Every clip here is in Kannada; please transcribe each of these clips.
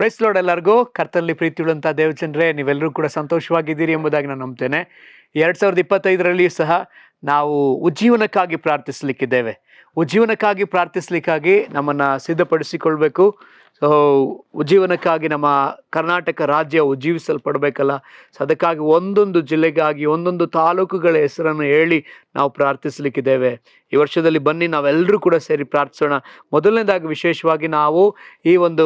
ಪ್ರೈಸ್ ಲಾರ್ಡ್ ಎಲ್ಲರಿಗೂ ಕರ್ತನಲ್ಲಿ ಪ್ರೀತಿಯುಳ್ಳಂಥ ದೇವಜನರೇ, ನೀವೆಲ್ಲರೂ ಕೂಡ ಸಂತೋಷವಾಗಿದ್ದೀರಿ ಎಂಬುದಾಗಿ ನಾನು ನಂಬ್ತೇನೆ. 2025ರಲ್ಲಿಯೂ ಸಹ ನಾವು ಉಜ್ಜೀವನಕ್ಕಾಗಿ ಪ್ರಾರ್ಥಿಸಲಿಕ್ಕಿದ್ದೇವೆ. ಉಜ್ಜೀವನಕ್ಕಾಗಿ ಪ್ರಾರ್ಥಿಸಲಿಕ್ಕಾಗಿ ನಮ್ಮನ್ನು ಸಿದ್ಧಪಡಿಸಿಕೊಳ್ಬೇಕು. ಉಜ್ಜೀವನಕ್ಕಾಗಿ ನಮ್ಮ ಕರ್ನಾಟಕ ರಾಜ್ಯ ಉಜ್ಜೀವಿಸಲ್ಪಡಬೇಕಲ್ಲ. ಸೊ ಅದಕ್ಕಾಗಿ ಒಂದೊಂದು ಜಿಲ್ಲೆಗಾಗಿ ಒಂದೊಂದು ತಾಲೂಕುಗಳ ಹೆಸರನ್ನು ಹೇಳಿ ನಾವು ಪ್ರಾರ್ಥಿಸಲಿಕ್ಕಿದ್ದೇವೆ. ಈ ವರ್ಷದಲ್ಲಿ ಬನ್ನಿ ನಾವೆಲ್ಲರೂ ಕೂಡ ಸೇರಿ ಪ್ರಾರ್ಥಿಸೋಣ. ಮೊದಲನೇದಾಗಿ ವಿಶೇಷವಾಗಿ ನಾವು ಈ ಒಂದು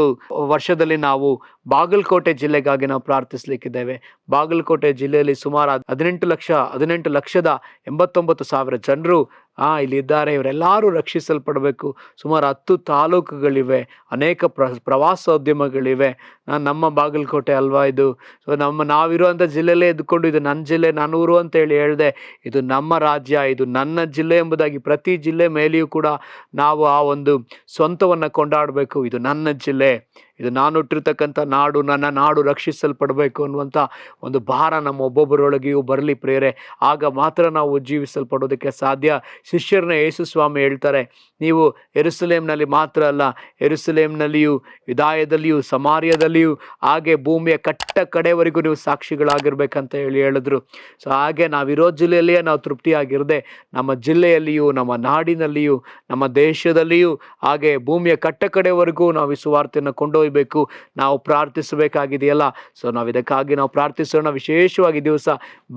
ವರ್ಷದಲ್ಲಿ ನಾವು ಬಾಗಲಕೋಟೆ ಜಿಲ್ಲೆಗಾಗಿ ನಾವು ಪ್ರಾರ್ಥಿಸಲಿಕ್ಕಿದ್ದೇವೆ. ಬಾಗಲಕೋಟೆ ಜಿಲ್ಲೆಯಲ್ಲಿ ಸುಮಾರು 18,89,000 ಜನರು ಇಲ್ಲಿದ್ದಾರೆ. ಇವರೆಲ್ಲರೂ ರಕ್ಷಿಸಲ್ಪಡಬೇಕು. ಸುಮಾರು 10 ತಾಲೂಕುಗಳಿವೆ, ಅನೇಕ ಪ್ರವಾಸೋದ್ಯಮಗಳಿವೆ. ನಮ್ಮ ಬಾಗಲಕೋಟೆ ಅಲ್ವಾ ಇದು. ಸೊ ನಾವಿರುವಂಥ ಜಿಲ್ಲೆಯಲ್ಲೇ ಇದ್ದುಕೊಂಡು ಇದು ನನ್ನ ಜಿಲ್ಲೆ, ನನ್ನ ಊರು ಅಂತೇಳಿ ಹೇಳಿದೆ. ಇದು ನಮ್ಮ ರಾಜ್ಯ, ಇದು ನನ್ನ ಜಿಲ್ಲೆ ಎಂಬುದಾಗಿ ಪ್ರತಿ ಜಿಲ್ಲೆ ಮೇಲೆಯೂ ಕೂಡ ನಾವು ಆ ಒಂದು ಸ್ವಂತವನ್ನು ಕೊಂಡಾಡಬೇಕು. ಇದು ನನ್ನ ಜಿಲ್ಲೆ, ಇದು ನಾನು ಹುಟ್ಟಿರ್ತಕ್ಕಂಥ ನಾಡು, ನನ್ನ ನಾಡು ರಕ್ಷಿಸಲ್ಪಡಬೇಕು ಅನ್ನುವಂಥ ಒಂದು ಭಾರ ನಮ್ಮ ಒಬ್ಬೊಬ್ಬರೊಳಗೆಯೂ ಬರಲಿ ಪ್ರಿಯರೇ. ಆಗ ಮಾತ್ರ ನಾವು ಉಜ್ಜೀವಿಸಲ್ಪಡೋದಕ್ಕೆ ಸಾಧ್ಯ. ಶಿಷ್ಯರನ್ನ ಯೇಸು ಸ್ವಾಮಿ ಹೇಳ್ತಾರೆ, ನೀವು ಯೆರೂಸಲೇಮಿನಲ್ಲಿ ಮಾತ್ರ ಅಲ್ಲ, ಯೆರೂಸಲೇಮಿನಲ್ಲಿಯೂ ಯೂದಾಯದಲ್ಲಿಯೂ ಸಮಾರ್ಯದಲ್ಲಿಯೂ ಹಾಗೆ ಭೂಮಿಯ ಕಡೆವರೆಗೂ ನೀವು ಸಾಕ್ಷಿಗಳಾಗಿರ್ಬೇಕಂತ ಹೇಳಿದ್ರು. ಸೊ ಹಾಗೆ ನಾವಿರೋ ಜಿಲ್ಲೆಯಲ್ಲಿಯೇ ನಾವು ತೃಪ್ತಿಯಾಗಿರದೆ ನಮ್ಮ ಜಿಲ್ಲೆಯಲ್ಲಿಯೂ ನಮ್ಮ ನಾಡಿನಲ್ಲಿಯೂ ನಮ್ಮ ದೇಶದಲ್ಲಿಯೂ ಹಾಗೆ ಭೂಮಿಯ ಕಡೆವರೆಗೂ ನಾವು ಈ ಸುವಾರ್ತೆಯನ್ನು ಕೊಂಡೊಯ್ಯಬೇಕು. ನಾವು ಪ್ರಾರ್ಥಿಸಬೇಕಾಗಿದೆಯಲ್ಲ. ಸೊ ನಾವು ಇದಕ್ಕಾಗಿ ನಾವು ಪ್ರಾರ್ಥಿಸೋಣ. ವಿಶೇಷವಾಗಿ ದಿವಸ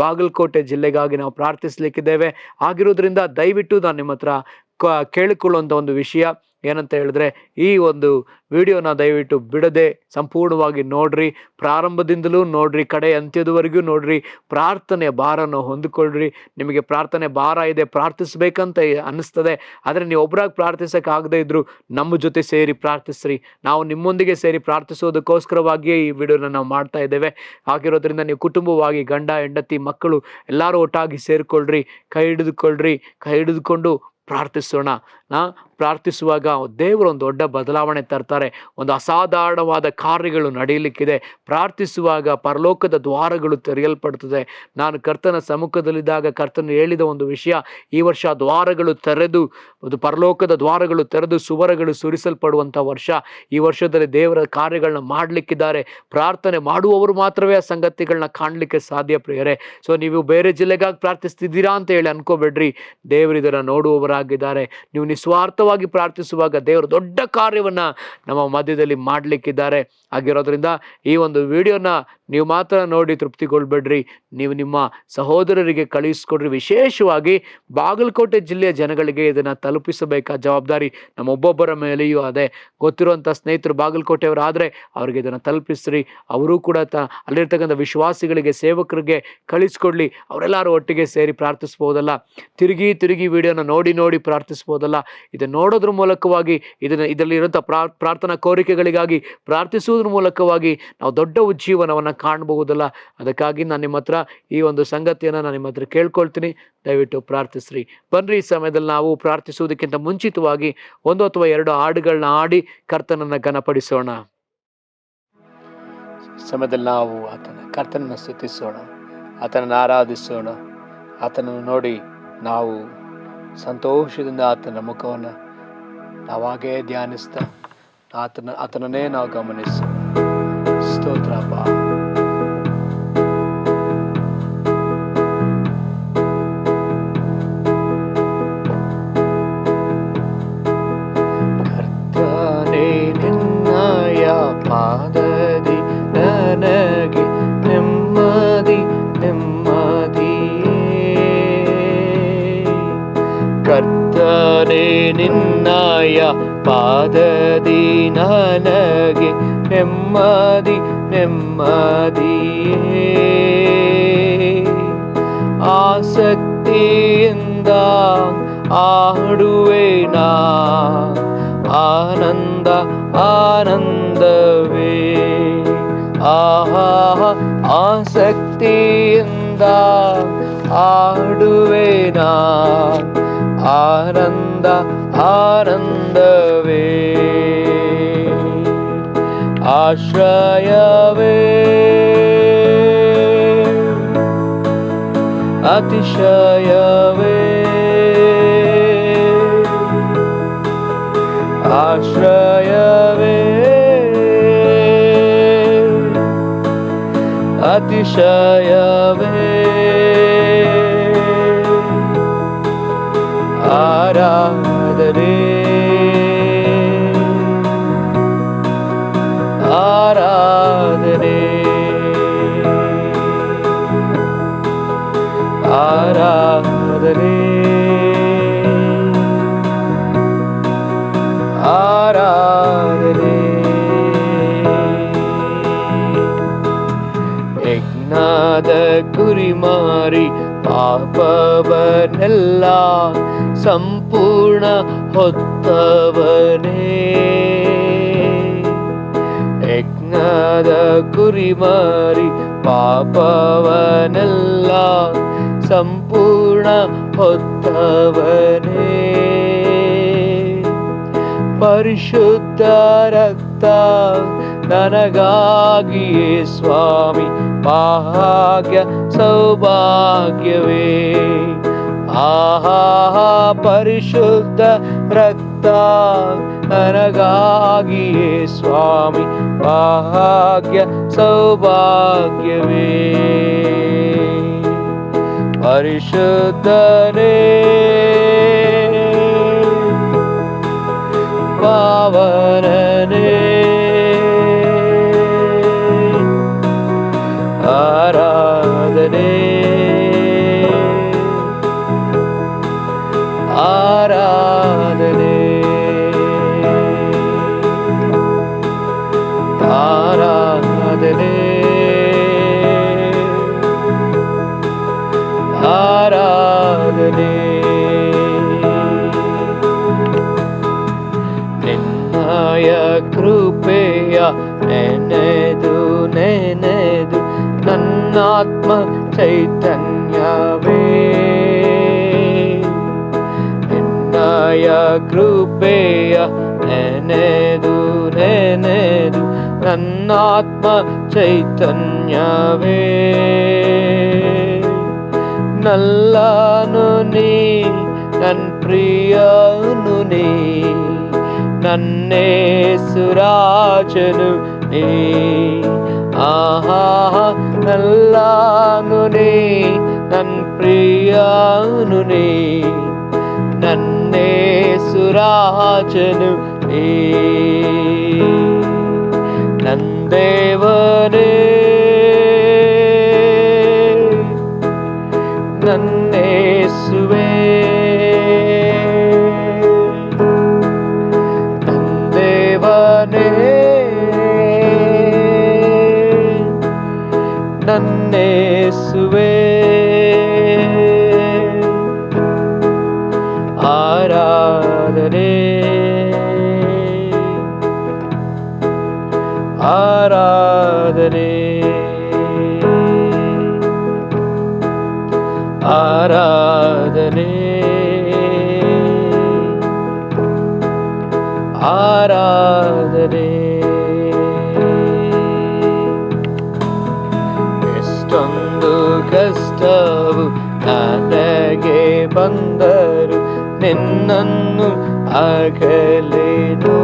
ಬಾಗಲಕೋಟೆ ಜಿಲ್ಲೆಗಾಗಿ ನಾವು ಪ್ರಾರ್ಥಿಸಲಿಕ್ಕಿದ್ದೇವೆ. ಆಗಿರೋದ್ರಿಂದ ದಯವಿಟ್ಟು ನಾನು ನಿಮ್ಮ ಹತ್ರ ಕೇಳಿಕೊಳ್ಳುವಂಥ ಒಂದು ವಿಷಯ ಏನಂತ ಹೇಳಿದ್ರೆ, ಈ ಒಂದು ವಿಡಿಯೋನ ದಯವಿಟ್ಟು ಬಿಡದೆ ಸಂಪೂರ್ಣವಾಗಿ ನೋಡ್ರಿ. ಪ್ರಾರಂಭದಿಂದಲೂ ನೋಡ್ರಿ, ಕಡೆ ಅಂತ್ಯದವರೆಗೂ ನೋಡ್ರಿ. ಪ್ರಾರ್ಥನೆ ಭಾರನ ಹೊಂದಿಕೊಳ್ಳ್ರಿ. ನಿಮಗೆ ಪ್ರಾರ್ಥನೆ ಭಾರ ಇದೆ, ಪ್ರಾರ್ಥಿಸ್ಬೇಕಂತ ಅನ್ನಿಸ್ತದೆ, ಆದರೆ ನೀವು ಒಬ್ಬರಾಗಿ ಪ್ರಾರ್ಥಿಸೋಕ್ಕಾಗದೇ ಇದ್ರು ನಮ್ಮ ಜೊತೆ ಸೇರಿ ಪ್ರಾರ್ಥಿಸ್ರಿ. ನಾವು ನಿಮ್ಮೊಂದಿಗೆ ಸೇರಿ ಪ್ರಾರ್ಥಿಸೋದಕ್ಕೋಸ್ಕರವಾಗಿಯೇ ಈ ವಿಡಿಯೋನ ನಾವು ಮಾಡ್ತಾ ಇದ್ದೇವೆ. ಆಗಿರೋದ್ರಿಂದ ನೀವು ಕುಟುಂಬವಾಗಿ ಗಂಡ ಹೆಂಡತಿ ಮಕ್ಕಳು ಎಲ್ಲರೂ ಒಟ್ಟಾಗಿ ಸೇರಿಕೊಳ್ಳ್ರಿ, ಕೈ ಹಿಡಿದುಕೊಂಡು ಪ್ರಾರ್ಥಿಸೋಣ. ಪ್ರಾರ್ಥಿಸುವಾಗ ದೇವರು ಒಂದು ದೊಡ್ಡ ಬದಲಾವಣೆ ತರ್ತಾರೆ. ಒಂದು ಅಸಾಧಾರಣವಾದ ಕಾರ್ಯಗಳು ನಡೆಯಲಿಕ್ಕಿದೆ. ಪ್ರಾರ್ಥಿಸುವಾಗ ಪರಲೋಕದ ದ್ವಾರಗಳು ತೆರೆಯಲ್ಪಡ್ತದೆ. ನಾನು ಕರ್ತನ ಸಮ್ಮುಖದಲ್ಲಿದ್ದಾಗ ಕರ್ತನ ಹೇಳಿದ ಒಂದು ವಿಷಯ, ಈ ವರ್ಷ ದ್ವಾರಗಳು ತೆರೆದು, ಒಂದು ಪರಲೋಕದ ದ್ವಾರಗಳು ತೆರೆದು ಸುವರಗಳು ಸುರಿಸಲ್ಪಡುವಂಥ ವರ್ಷ. ಈ ವರ್ಷದಲ್ಲಿ ದೇವರ ಕಾರ್ಯಗಳನ್ನ ಮಾಡಲಿಕ್ಕಿದ್ದಾರೆ. ಪ್ರಾರ್ಥನೆ ಮಾಡುವವರು ಮಾತ್ರವೇ ಆ ಸಂಗತಿಗಳನ್ನ ಕಾಣಲಿಕ್ಕೆ ಸಾಧ್ಯ ಪ್ರಿಯರೇ. ಸೊ ನೀವು ಬೇರೆ ಜಿಲ್ಲೆಗಾಗಿ ಪ್ರಾರ್ಥಿಸ್ತಿದ್ದೀರಾ ಅಂತ ಹೇಳಿ ಅನ್ಕೋಬೇಡ್ರಿ. ದೇವರು ಇದನ್ನು ನೋಡುವವರಾಗಿದ್ದಾರೆ. ನೀವು ನಿಸ್ವಾರ್ಥವಾಗಿ ಪ್ರಾರ್ಥಿಸುವಾಗ ದೇವರು ದೊಡ್ಡ ಕಾರ್ಯವನ್ನ ನಮ್ಮ ಮಧ್ಯದಲ್ಲಿ ಮಾಡಲಿಕ್ಕಿದ್ದಾರೆ. ಆಗಿರೋದ್ರಿಂದ ಈ ಒಂದು ವಿಡಿಯೋನ ನೀವು ಮಾತ್ರ ನೋಡಿ ತೃಪ್ತಿಗೊಳ್ಬೇಡ್ರಿ, ನೀವು ನಿಮ್ಮ ಸಹೋದರರಿಗೆ ಕಳುಹಿಸ್ಕೊಡ್ರಿ. ವಿಶೇಷವಾಗಿ ಬಾಗಲಕೋಟೆ ಜಿಲ್ಲೆಯ ಜನಗಳಿಗೆ ಇದನ್ನು ತಲುಪಿಸಬೇಕಾದ ಜವಾಬ್ದಾರಿ ನಮ್ಮ ಒಬ್ಬೊಬ್ಬರ ಮೇಲೆಯೂ ಅದೇ. ಗೊತ್ತಿರುವಂಥ ಸ್ನೇಹಿತರು ಬಾಗಲಕೋಟೆಯವರಾದರೆ ಅವ್ರಿಗೆ ಇದನ್ನು ತಲುಪಿಸ್ರಿ. ಅವರು ಕೂಡ ಅಲ್ಲಿರ್ತಕ್ಕಂಥ ವಿಶ್ವಾಸಿಗಳಿಗೆ, ಸೇವಕರಿಗೆ ಕಳಿಸ್ಕೊಡ್ಲಿ. ಅವರೆಲ್ಲರೂ ಒಟ್ಟಿಗೆ ಸೇರಿ ಪ್ರಾರ್ಥಿಸ್ಬೋದಲ್ಲ. ತಿರುಗಿ ವಿಡಿಯೋನ ನೋಡಿ ಪ್ರಾರ್ಥಿಸ್ಬೋದಲ್ಲ. ಇದನ್ನು ನೋಡೋದ್ರ ಮೂಲಕವಾಗಿ ಇದರಲ್ಲಿರುವಂಥ ಪ್ರಾರ್ಥನಾ ಕೋರಿಕೆಗಳಿಗಾಗಿ ಪ್ರಾರ್ಥಿಸುವುದ್ರ ಮೂಲಕವಾಗಿ ನಾವು ದೊಡ್ಡ ಉಜ್ಜೀವನವನ್ನು ಕಾಣಬಹುದಲ್ಲ. ಅದಕ್ಕಾಗಿ ನಾನು ನಿಮ್ಮ ಹತ್ರ ಈ ಒಂದು ಸಂಗತಿಯನ್ನು ನಾನು ನಿಮ್ಮ ಹತ್ರ ಕೇಳ್ಕೊಳ್ತೀನಿ. ದಯವಿಟ್ಟು ಪ್ರಾರ್ಥಿಸ್ರಿ. ಬನ್ರಿ, ಈ ಸಮಯದಲ್ಲಿ ನಾವು ಪ್ರಾರ್ಥಿಸುವುದಕ್ಕಿಂತ ಮುಂಚಿತವಾಗಿ 1 ಅಥವಾ 2 ಹಾಡುಗಳನ್ನ ಹಾಡಿ ಕರ್ತನನ್ನು ಘನಪಡಿಸೋಣ. ಸಮಯದಲ್ಲಿ ನಾವು ಕರ್ತನನ್ನು ಸ್ತುತಿಸೋಣ, ಆತನನ್ನು ಆರಾಧಿಸೋಣ. ಆತನನ್ನು ನೋಡಿ ನಾವು ಸಂತೋಷದಿಂದ ಆತನ ಮುಖವನ್ನು ನಾವಾಗೇ ಧ್ಯಾನಿಸ್ತಾ ಆತನನ್ನೇ ನಾವು ಗಮನಿಸೋಣ. ಸ್ತೋತ್ರಪ್ಪ. ಕರ್ತನೇ ನಿನ್ನಯ ಪಾದದಿ ನನಗೆ ನೆಮ್ಮದಿ ಕರ್ತನೇ ನಿನ್ನಯ ಪಾದದಿ ನನಗೆ ನೆಮ್ಮದಿ ಆಸಕ್ತಿಯಿಂದ ಆಡುವೆ ನಾ, ಆನಂದವೇ ಆಸಕ್ತಿಯಿಂದ ಆಡುವೆ ನಾ, ಆನಂದವೇ ಆಶ್ರಯವೇ ಅತಿಶಯವೇ ಆಶ್ರಯವೇ ಅತಿಶಯವೇ ಆರಾಧನೆ ಆರಾಧನೆ ಆರಾಧನೆ ಆರಾಧನೆ ಯಜ್ಞದ ಕುರಿಮಾರಿ ಪಾಪವನ್ನೆಲ್ಲ ಸಂಪೂರ್ಣ ಹೊತ್ತವನೇ ಯಜ್ಞದ ಕುರಿಮಾರಿ ಪಾಪವನ್ನೆಲ್ಲ ಸಂಪೂರ್ಣ ಹೊತ್ತವನೇ ಪರಿಶುದ್ಧ ರಕ್ತ ನನಗಾಗಿಯೇ ಸ್ವಾಮಿ ಭಾಗ್ಯ ಸೌಭಾಗ್ಯವೇ ಆಹಾ ಪರಿಶುದ್ಧ ರಕ್ತ ನನಗಾಗಿಯೇ ಸ್ವಾಮಿ ಭಾಗ್ಯ ಸೌಭಾಗ್ಯವೇ ಪರಿಶುದ್ಧನೇ ಪಾವನನೇ ಆರಾಧನೆ ಆರಾಧನೆ ಆರಾಧನೆ ಆರಾಧನೆ ನಿನ್ನಯ ಕೃಪೆಯ ನೆನೆದು ನೆನೆದು ನನ್ನಾತ್ಮ ಚೈತನ್ಯವೇ ನಿನ್ನಯ ಕೃಪೆಯ ನೆನೆದು ನೆನೆದು ನನ್ನಾತ್ಮ ಚೈತನ್ಯವೇ ನಲ್ಲನು ನೀ ನನ್ ಪ್ರಿಯನು ನೀ ನನ್ನೇಸುರಾಜನು ನೀ ಆಹಾ ನಲ್ಲನು ನೀ ನನ್ ಪ್ರಿಯನು ನೀ ನನ್ನೇಸುರಾಜನು ನೀ ನಂದೇವನೇ ನನ್ನೇಸುವೆ ನಂದೇವನೇ ನನ್ನೇಸುವೆ ಆರಾಧನೆ ಆರಾಧನೆ ಆರಾಧನೆ ಆರಾಧನೆ ಎಷ್ಟೊಂದು ಕಷ್ಟವು ನನಗೆ ಬಂದರು ನಿನ್ನನ್ನು ಅಗಲೇನೋ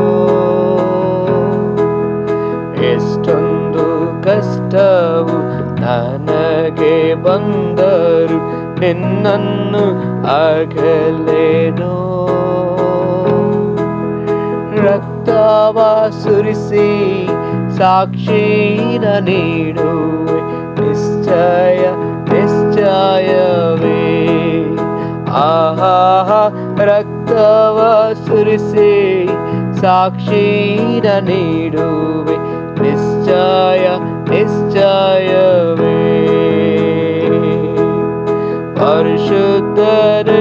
ಎಷ್ಟೊಂದು ಕಷ್ಟವು ನನಗೆ ಬಂದರು ನಿನ್ನನ್ನು ಅಗಲೇನೋ ರಕ್ತವ ಸುರಿಸಿ ಸಾಕ್ಷಿನ ನೀಡುವೆ ನಿಶ್ಚಯ ನಿಶ್ಚಯವೇ ಆಹಾ ರಕ್ತವ ಸುರಿಸಿ ಸಾಕ್ಷಿನ ನೀಡುವೆ ನಿಶ್ಚಯ ನಿಶ್ಚಯವೇ ಪರಿಶುದ್ಧನೇ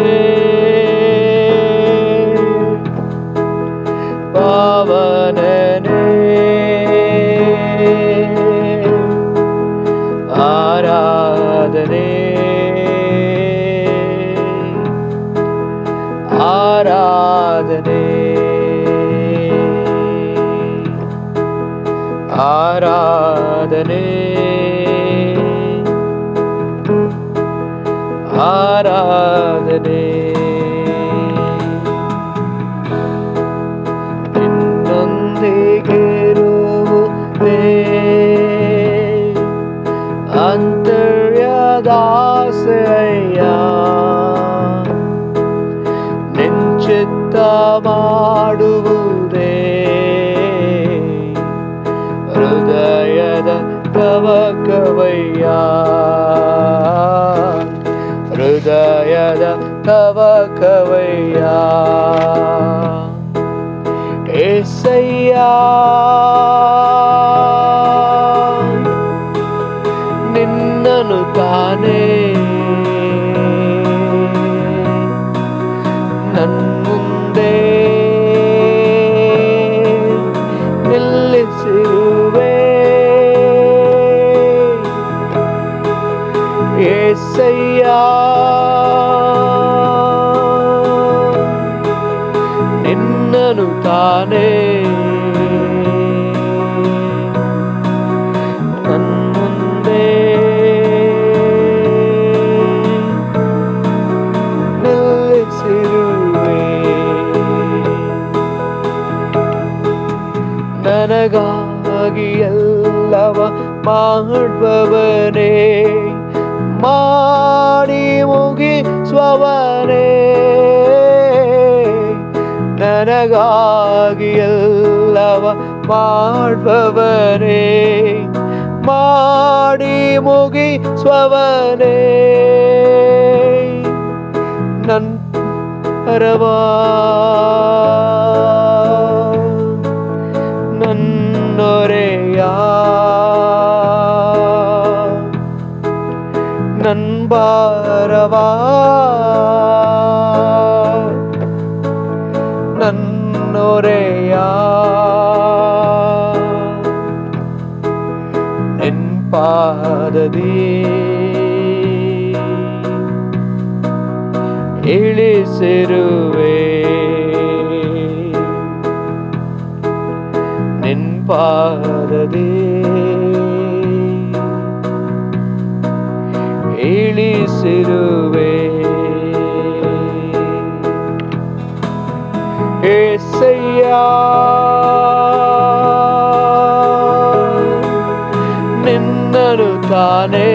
ಪಾವನನೇ ಆರಾಧನೆ ಆರಾಧನೆ ಆರಾಧನೆ ಆರಾಧನೆ ನಿನ್ನೊಂದಿಗಿರುವುದೇ ಮಾಡುವುದೇ ಹೃದಯದ ತವಕವಯ್ಯ, ಹೃದಯದ ತವಕವಯ್ಯ. ಏಸಯ್ಯ ನಿನ್ನನು ತಾನೇ ನನ್ಮುಂದೆ ನಿಲ್ಲಿಸಿರುವೆ. ಏಸಯ್ಯ ನಿನ್ನನು ತಾನೇ ನನ್ಮುಂದೆ ನಿಲ್ಲಿಸಿರುವೆ. ನನಗಾಗಿ ಎಲ್ಲವ ಮಾಡುವವನೇ, ಮಾಡಿ ಮುಗಿಸುವವನೇ, ನನಗಾಗಿ ಎಲ್ಲವ ಮಾಡುವವನೇ, ಮಾಡಿ ಮುಗಿಸುವವನೇ. ನನ್ನ ಪರವಾ ನನ್ನೊರೆಯ, ನನ್ನ ಭಾರವಾ ನನ್ನೊರೆಯ, ನಿನ್ ಪಾದದಿ ಇಳಿಸಿರುವೆ. ನಿನ್ ಪಾದದಿ ಇಳಿಸಿರುವೆ. ಏಸಯ್ಯ ನಿನ್ನನು ತಾನೇ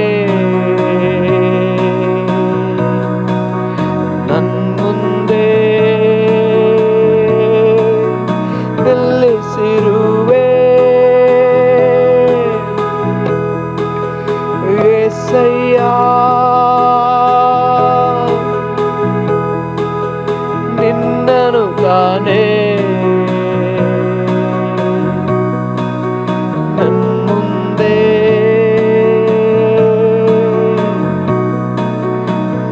ನನ್ಮುಂದೆ ನಿಲ್ಲಿಸಿರುವೆ. ಏಸಯ್ಯ ನಿನ್ನನು ತಾನೇ ನನ್ಮುಂದೆ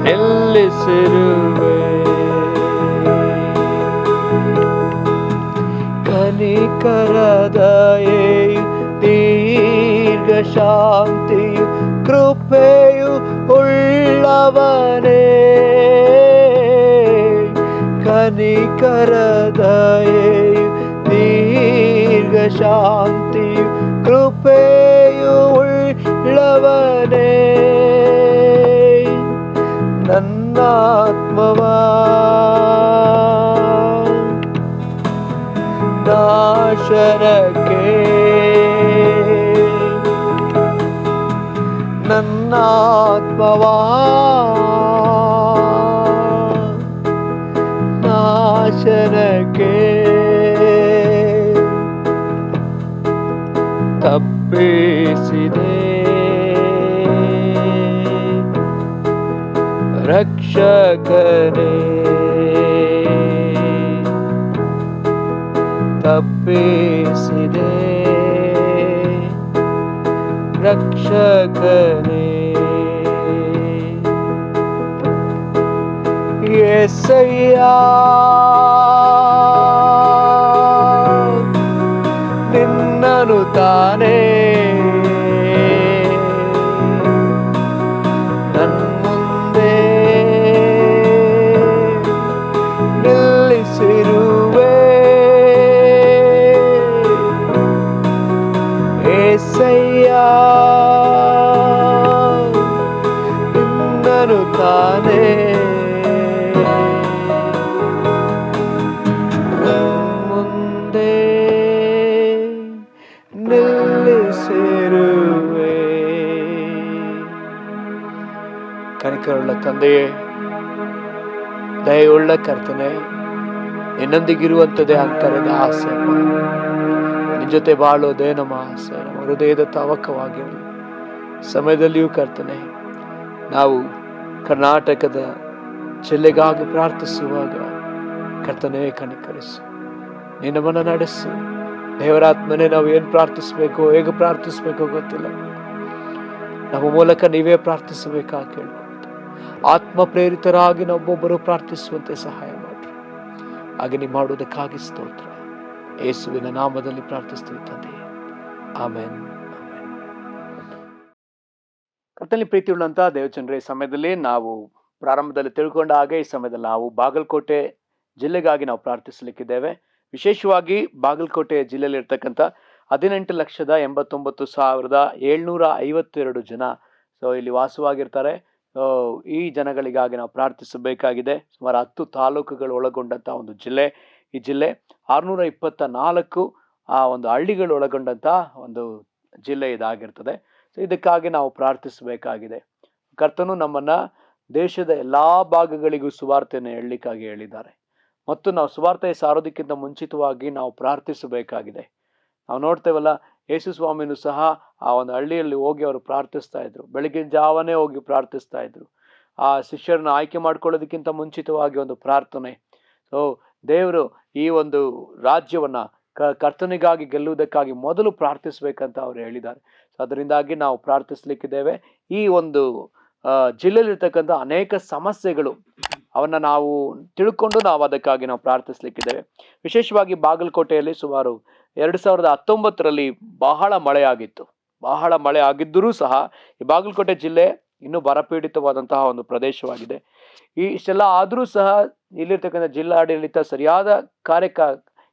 ನಿಲ್ಲಿಸಿರುವೆ. ಕನಿಕರದಯೆಯು ದೀರ್ಘ ಶಾಂತಿಯು ಕೃಪೆಯು ಉಳ್ಳವನೇ, ಕನಿಕರದಯೆಯು ದೀರ್ಘ ಶಾಂತಿಯು ಕೃಪೆಯು ಉಳ್ಳವನೇ. ನನ್ನಾತ್ಮವ ನಾಶನಕ್ಕೆ, ನನ್ನಾತ್ಮವ ನಾಶನಕ್ಕೆ ತಪ್ಪಿಸಿದೆ ರಕ್ಷಕನೇ, ತಪ್ಪಿಸಿದೆ ರಕ್ಷಕನೇ. ಯೇಸಯ್ಯ ನಿನ್ನನು ತಾನೇ ನನ್ಮುಂದೆ ನಿಲ್ಲಿಸಿರುವೆ. ಯೇಸಯ್ಯ ನಿನ್ನನು ತಾನೇ ಮುಂದೆ ನಿಲ್ಲಿಸಿರುವೆ. ಕನಿಕರವುಳ್ಳ ತಂದೆಯೇ, ದಯೆಯುಳ್ಳ ಕರ್ತನೆ, ನಿನ್ನೊಂದಿಗಿರುವಂಥದ್ದೇ ಅಂತರದ ಆಸೆ. ನಿನ್ನ ಜೊತೆ ಬಾಳೋದೇ ನಮ್ಮ ಆಸೆ. ನಮ್ಮ ಹೃದಯದ ತವಕವಾಗಿರಲಿ. ಸಮಯದಲ್ಲಿಯೂ ಕರ್ತನೆ, ನಾವು ಕರ್ನಾಟಕದ ಜಿಲ್ಲೆಗಾಗಿ ಪ್ರಾರ್ಥಿಸುವಾಗ ಕರ್ತನೆ ಕನಿಕರಿಸು, ನಿನ್ನವನ್ನ ನಡೆಸು. ದೇವರಾತ್ಮನೇ, ನಾವು ಏನು ಪ್ರಾರ್ಥಿಸ್ಬೇಕು, ಹೇಗೆ ಪ್ರಾರ್ಥಿಸ್ಬೇಕೋ ಗೊತ್ತಿಲ್ಲ. ನಮ್ಮ ಮೂಲಕ ನೀವೇ ಪ್ರಾರ್ಥಿಸಬೇಕಾಗಿ ಕೇಳ್ಕೊಳ್ತಾ, ಆತ್ಮ ಪ್ರೇರಿತರಾಗಿ ನಾವೊಬ್ಬೊಬ್ಬರು ಪ್ರಾರ್ಥಿಸುವಂತೆ ಸಹಾಯ ಮಾಡ್ರಿ. ಹಾಗೆ ನೀವು ಮಾಡುವುದಕ್ಕಾಗಿ ಸ್ತೋತ್ರ. ಯೇಸುವಿನ ನಾಮದಲ್ಲಿ ಪ್ರಾರ್ಥಿಸ್ತೀವಿ ತಂದೆ, ಆಮೆನ್. ಕರ್ತನಲ್ಲಿ ಪ್ರೀತಿಯುಳ್ಳಂತ ದೇವಚಂದ್ರ, ಈ ಸಮಯದಲ್ಲಿ ನಾವು ಪ್ರಾರಂಭದಲ್ಲಿ ತಿಳ್ಕೊಂಡ ಹಾಗೆ ಈ ಸಮಯದಲ್ಲಿ ನಾವು ಬಾಗಲಕೋಟೆ ಜಿಲ್ಲೆಗಾಗಿ ನಾವು ಪ್ರಾರ್ಥಿಸಲಿಕ್ಕಿದ್ದೇವೆ. ವಿಶೇಷವಾಗಿ ಬಾಗಲಕೋಟೆ ಜಿಲ್ಲೆಯಲ್ಲಿ ಇರ್ತಕ್ಕಂಥ 18,89,752 ಜನ ಇಲ್ಲಿ ವಾಸವಾಗಿರ್ತಾರೆ. ಈ ಜನಗಳಿಗಾಗಿ ನಾವು ಪ್ರಾರ್ಥಿಸಬೇಕಾಗಿದೆ. ಸುಮಾರು 10 ತಾಲೂಕುಗಳು ಒಳಗೊಂಡಂತ ಒಂದು ಜಿಲ್ಲೆ. ಈ ಜಿಲ್ಲೆ 624 ಒಂದು ಹಳ್ಳಿಗಳು ಒಳಗೊಂಡಂತ ಒಂದು ಜಿಲ್ಲೆ ಇದಾಗಿರ್ತದೆ. ಇದಕ್ಕಾಗಿ ನಾವು ಪ್ರಾರ್ಥಿಸಬೇಕಾಗಿದೆ. ಕರ್ತನು ನಮ್ಮನ್ನ ದೇಶದ ಎಲ್ಲಾ ಭಾಗಗಳಿಗೂ ಸುವಾರ್ತೆಯನ್ನು ಹೇಳಲಿಕ್ಕಾಗಿ ಹೇಳಿದ್ದಾರೆ. ಮತ್ತು ನಾವು ಸುವಾರ್ತೆ ಸಾರೋದಕ್ಕಿಂತ ಮುಂಚಿತವಾಗಿ ನಾವು ಪ್ರಾರ್ಥಿಸಬೇಕಾಗಿದೆ. ನಾವು ನೋಡ್ತೇವಲ್ಲ, ಯೇಸು ಸ್ವಾಮಿನೂ ಸಹ ಆ ಒಂದು ಹಳ್ಳಿಯಲ್ಲಿ ಹೋಗಿ ಅವರು ಪ್ರಾರ್ಥಿಸ್ತಾ ಇದ್ರು. ಬೆಳಗಿನ ಜಾವನೇ ಹೋಗಿ ಪ್ರಾರ್ಥಿಸ್ತಾ ಇದ್ರು. ಆ ಶಿಷ್ಯರನ್ನ ಆಯ್ಕೆ ಮಾಡ್ಕೊಳ್ಳೋದಕ್ಕಿಂತ ಮುಂಚಿತವಾಗಿ ಒಂದು ಪ್ರಾರ್ಥನೆ. ದೇವರು ಈ ಒಂದು ರಾಜ್ಯವನ್ನ ಕರ್ತನಿಗಾಗಿ ಗೆಲ್ಲುವುದಕ್ಕಾಗಿ ಮೊದಲು ಪ್ರಾರ್ಥಿಸ್ಬೇಕಂತ ಅವ್ರು ಹೇಳಿದ್ದಾರೆ. ಅದರಿಂದಾಗಿ ನಾವು ಪ್ರಾರ್ಥಿಸ್ಲಿಕ್ಕಿದ್ದೇವೆ. ಈ ಒಂದು ಜಿಲ್ಲೆಯಲ್ಲಿರ್ತಕ್ಕಂಥ ಅನೇಕ ಸಮಸ್ಯೆಗಳು ಅವನ್ನ ನಾವು ತಿಳ್ಕೊಂಡು ನಾವು ಅದಕ್ಕಾಗಿ ನಾವು ಪ್ರಾರ್ಥಿಸ್ಲಿಕ್ಕಿದ್ದೇವೆ. ವಿಶೇಷವಾಗಿ ಬಾಗಲಕೋಟೆಯಲ್ಲಿ ಸುಮಾರು 2019ರಲ್ಲಿ ಬಹಳ ಮಳೆ ಆಗಿತ್ತು. ಬಹಳ ಮಳೆ ಆಗಿದ್ದರೂ ಸಹ ಈ ಬಾಗಲಕೋಟೆ ಜಿಲ್ಲೆ ಇನ್ನೂ ಬರಪೀಡಿತವಾದಂತಹ ಒಂದು ಪ್ರದೇಶವಾಗಿದೆ. ಇಷ್ಟೆಲ್ಲ ಆದರೂ ಸಹ ಇಲ್ಲಿರ್ತಕ್ಕಂಥ ಜಿಲ್ಲಾಡಳಿತ ಸರಿಯಾದ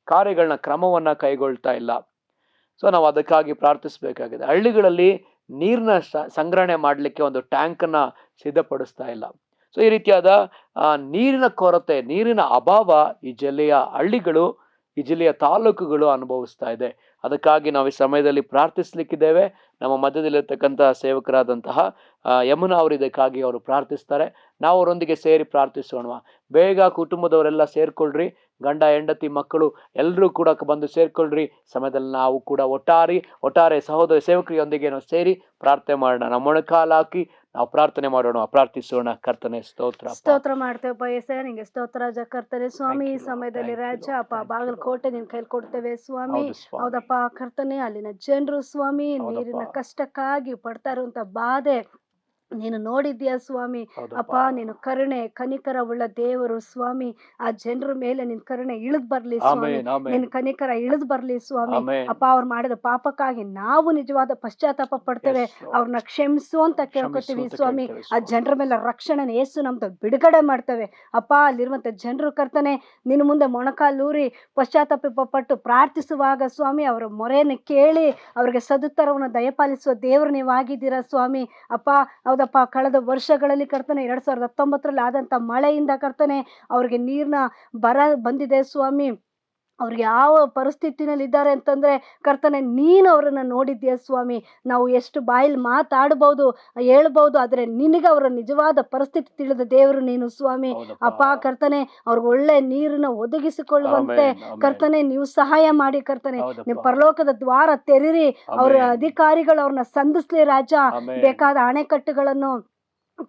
ಕಾರ್ಯಗಳನ್ನ ಕ್ರಮವನ್ನ ಕೈಗೊಳ್ತಾ ಇಲ್ಲ. ನಾವು ಅದಕ್ಕಾಗಿ ಪ್ರಾರ್ಥಿಸಬೇಕಾಗಿದೆ. ಹಳ್ಳಿಗಳಲ್ಲಿ ನೀರಿನ ಸಂಗ್ರಹಣೆ ಮಾಡಲಿಕ್ಕೆ ಒಂದು ಟ್ಯಾಂಕ್ ಅನ್ನ ಸಿದ್ಧಪಡಿಸ್ತಾ ಇಲ್ಲ. ಈ ರೀತಿಯಾದ ನೀರಿನ ಕೊರತೆ, ನೀರಿನ ಅಭಾವ ಈ ಜಿಲ್ಲೆಯ ಹಳ್ಳಿಗಳು, ಈ ಜಿಲ್ಲೆಯ ತಾಲೂಕುಗಳು ಅನುಭವಿಸ್ತಾ ಇದೆ. ಅದಕ್ಕಾಗಿ ನಾವು ಈ ಸಮಯದಲ್ಲಿ ಪ್ರಾರ್ಥಿಸ್ಲಿಕ್ಕಿದ್ದೇವೆ. ನಮ್ಮ ಮಧ್ಯದಲ್ಲಿರ್ತಕ್ಕಂಥ ಸೇವಕರಾದಂತಹ ಯಮುನಾ ಅವರು ಇದಕ್ಕಾಗಿ ಅವರು ಪ್ರಾರ್ಥಿಸ್ತಾರೆ. ನಾವು ಅವರೊಂದಿಗೆ ಸೇರಿ ಪ್ರಾರ್ಥಿಸೋಣ. ಬೇಗ ಕುಟುಂಬದವರೆಲ್ಲ ಸೇರ್ಕೊಳ್ರಿ, ಗಂಡ ಹೆಂಡತಿ ಮಕ್ಕಳು ಎಲ್ಲರೂ ಕೂಡ ಬಂದು ಸೇರ್ಕೊಳ್ರಿ. ಸಮಯದಲ್ಲಿ ನಾವು ಕೂಡ ಒಟ್ಟಾರೆ ಸಹೋದರ ಸೇವಕರಿಯೊಂದಿಗೆ ನಾವು ಸೇರಿ ಪ್ರಾರ್ಥನೆ ಮಾಡೋಣ. ನಮ್ಮ ಮೊಣಕಾಲು ಹಾಕಿ ನಾವು ಪ್ರಾರ್ಥನೆ ಮಾಡೋಣ, ಪ್ರಾರ್ಥಿಸೋಣ. ಕರ್ತನೆ ಸ್ತೋತ್ರ ಮಾಡ್ತೇವಪ್ಪ. ಏಸಯ್ಯ ನಿಂಗೆ ಸ್ತೋತ್ರ ರಾಜ. ಕರ್ತನೆ ಸ್ವಾಮಿ, ಈ ಸಮಯದಲ್ಲಿ ರಾಜ ಅಪ್ಪ ಬಾಗಲಕೋಟೆ ನಿನ್ ಕೈಲಿ ಕೊಡ್ತೇವೆ ಸ್ವಾಮಿ. ಹೌದಪ್ಪ ಕರ್ತನೆ, ಅಲ್ಲಿನ ಜನರು ಸ್ವಾಮಿ ನೀರಿನ ಕಷ್ಟಕ್ಕಾಗಿ ಪಡ್ತಾ ಇರುವಂತ ಬಾಧೆ ನೀನು ನೋಡಿದ್ಯಾ ಸ್ವಾಮಿ. ಅಪ್ಪ ನೀನು ಕರುಣೆ ಕನಿಕರ ಉಳ್ಳ ದೇವರು ಸ್ವಾಮಿ. ಆ ಜನರ ಮೇಲೆ ನಿನ್ ಕರುಣೆ ಇಳಿದ್ ಬರ್ಲಿ ಸ್ವಾಮಿ, ನಿನ್ ಕನಿಕರ ಇಳಿದ್ ಬರ್ಲಿ ಸ್ವಾಮಿ. ಅಪ್ಪ ಅವ್ರು ಮಾಡಿದ ಪಾಪಕ್ಕಾಗಿ ನಾವು ನಿಜವಾದ ಪಶ್ಚಾತ್ತಾಪ ಪಡ್ತೇವೆ. ಅವ್ರನ್ನ ಕ್ಷಮಿಸು ಅಂತ ಕೇಳ್ಕೊತೀವಿ ಸ್ವಾಮಿ. ಆ ಜನರ ಮೇಲೆ ರಕ್ಷಣೆ ಯೇಸು ನಮ್ದು ಬಿಡುಗಡೆ ಮಾಡ್ತೇವೆ. ಅಪ್ಪ ಅಲ್ಲಿರುವಂತ ಜನರು ಕರ್ತನೆ ನಿನ್ನ ಮುಂದೆ ಮೊಣಕಾಲೂರಿ ಪಶ್ಚಾತ್ತಾಪ ಪಟ್ಟು ಪ್ರಾರ್ಥಿಸುವಾಗ ಸ್ವಾಮಿ ಅವರ ಮೊರೆಯನ್ನು ಕೇಳಿ ಅವ್ರಿಗೆ ಸದುತ್ತರವನ್ನು ದಯಪಾಲಿಸುವ ದೇವರು ನೀವಾಗಿದ್ದೀರಾ ಸ್ವಾಮಿ. ಅಪ್ಪ ಹೌದಪ್ಪ, ಕಳೆದ ವರ್ಷಗಳಲ್ಲಿ ಕರ್ತನೆ 2019ರಲ್ಲಿ ಆದಂತ ಮಳೆಯಿಂದ ಕರ್ತನೆ ಅವ್ರಿಗೆ ನೀರಿನ ಬರ ಬಂದಿದೆ ಸ್ವಾಮಿ. ಅವ್ರಿಗೆ ಯಾವ ಪರಿಸ್ಥಿತಿನಲ್ಲಿ ಇದ್ದಾರೆ ಅಂತಂದ್ರೆ ಕರ್ತನೆ ನೀನು ಅವರನ್ನ ನೋಡಿದ್ಯಾ ಸ್ವಾಮಿ. ನಾವು ಎಷ್ಟು ಬಾಯಲ್ಲಿ ಮಾತಾಡಬಹುದು ಹೇಳ್ಬಹುದು, ಆದ್ರೆ ನಿನಗೆ ಅವರ ನಿಜವಾದ ಪರಿಸ್ಥಿತಿ ತಿಳಿದ ದೇವರು ನೀನು ಸ್ವಾಮಿ. ಅಪ್ಪ ಕರ್ತನೆ ಅವ್ರಿಗೆ ಒಳ್ಳೆ ನೀರನ್ನ ಒದಗಿಸಿಕೊಳ್ಳುವಂತೆ ಕರ್ತನೆ ನೀವು ಸಹಾಯ ಮಾಡಿ ಕರ್ತನೆ. ನೀವು ಪರಲೋಕದ ದ್ವಾರ ತೆರೀರಿ, ಅವ್ರ ಅಧಿಕಾರಿಗಳು ಅವ್ರನ್ನ ಸಂಧಿಸ್ಲಿ ರಾಜ. ಬೇಕಾದ ಅಣೆಕಟ್ಟುಗಳನ್ನು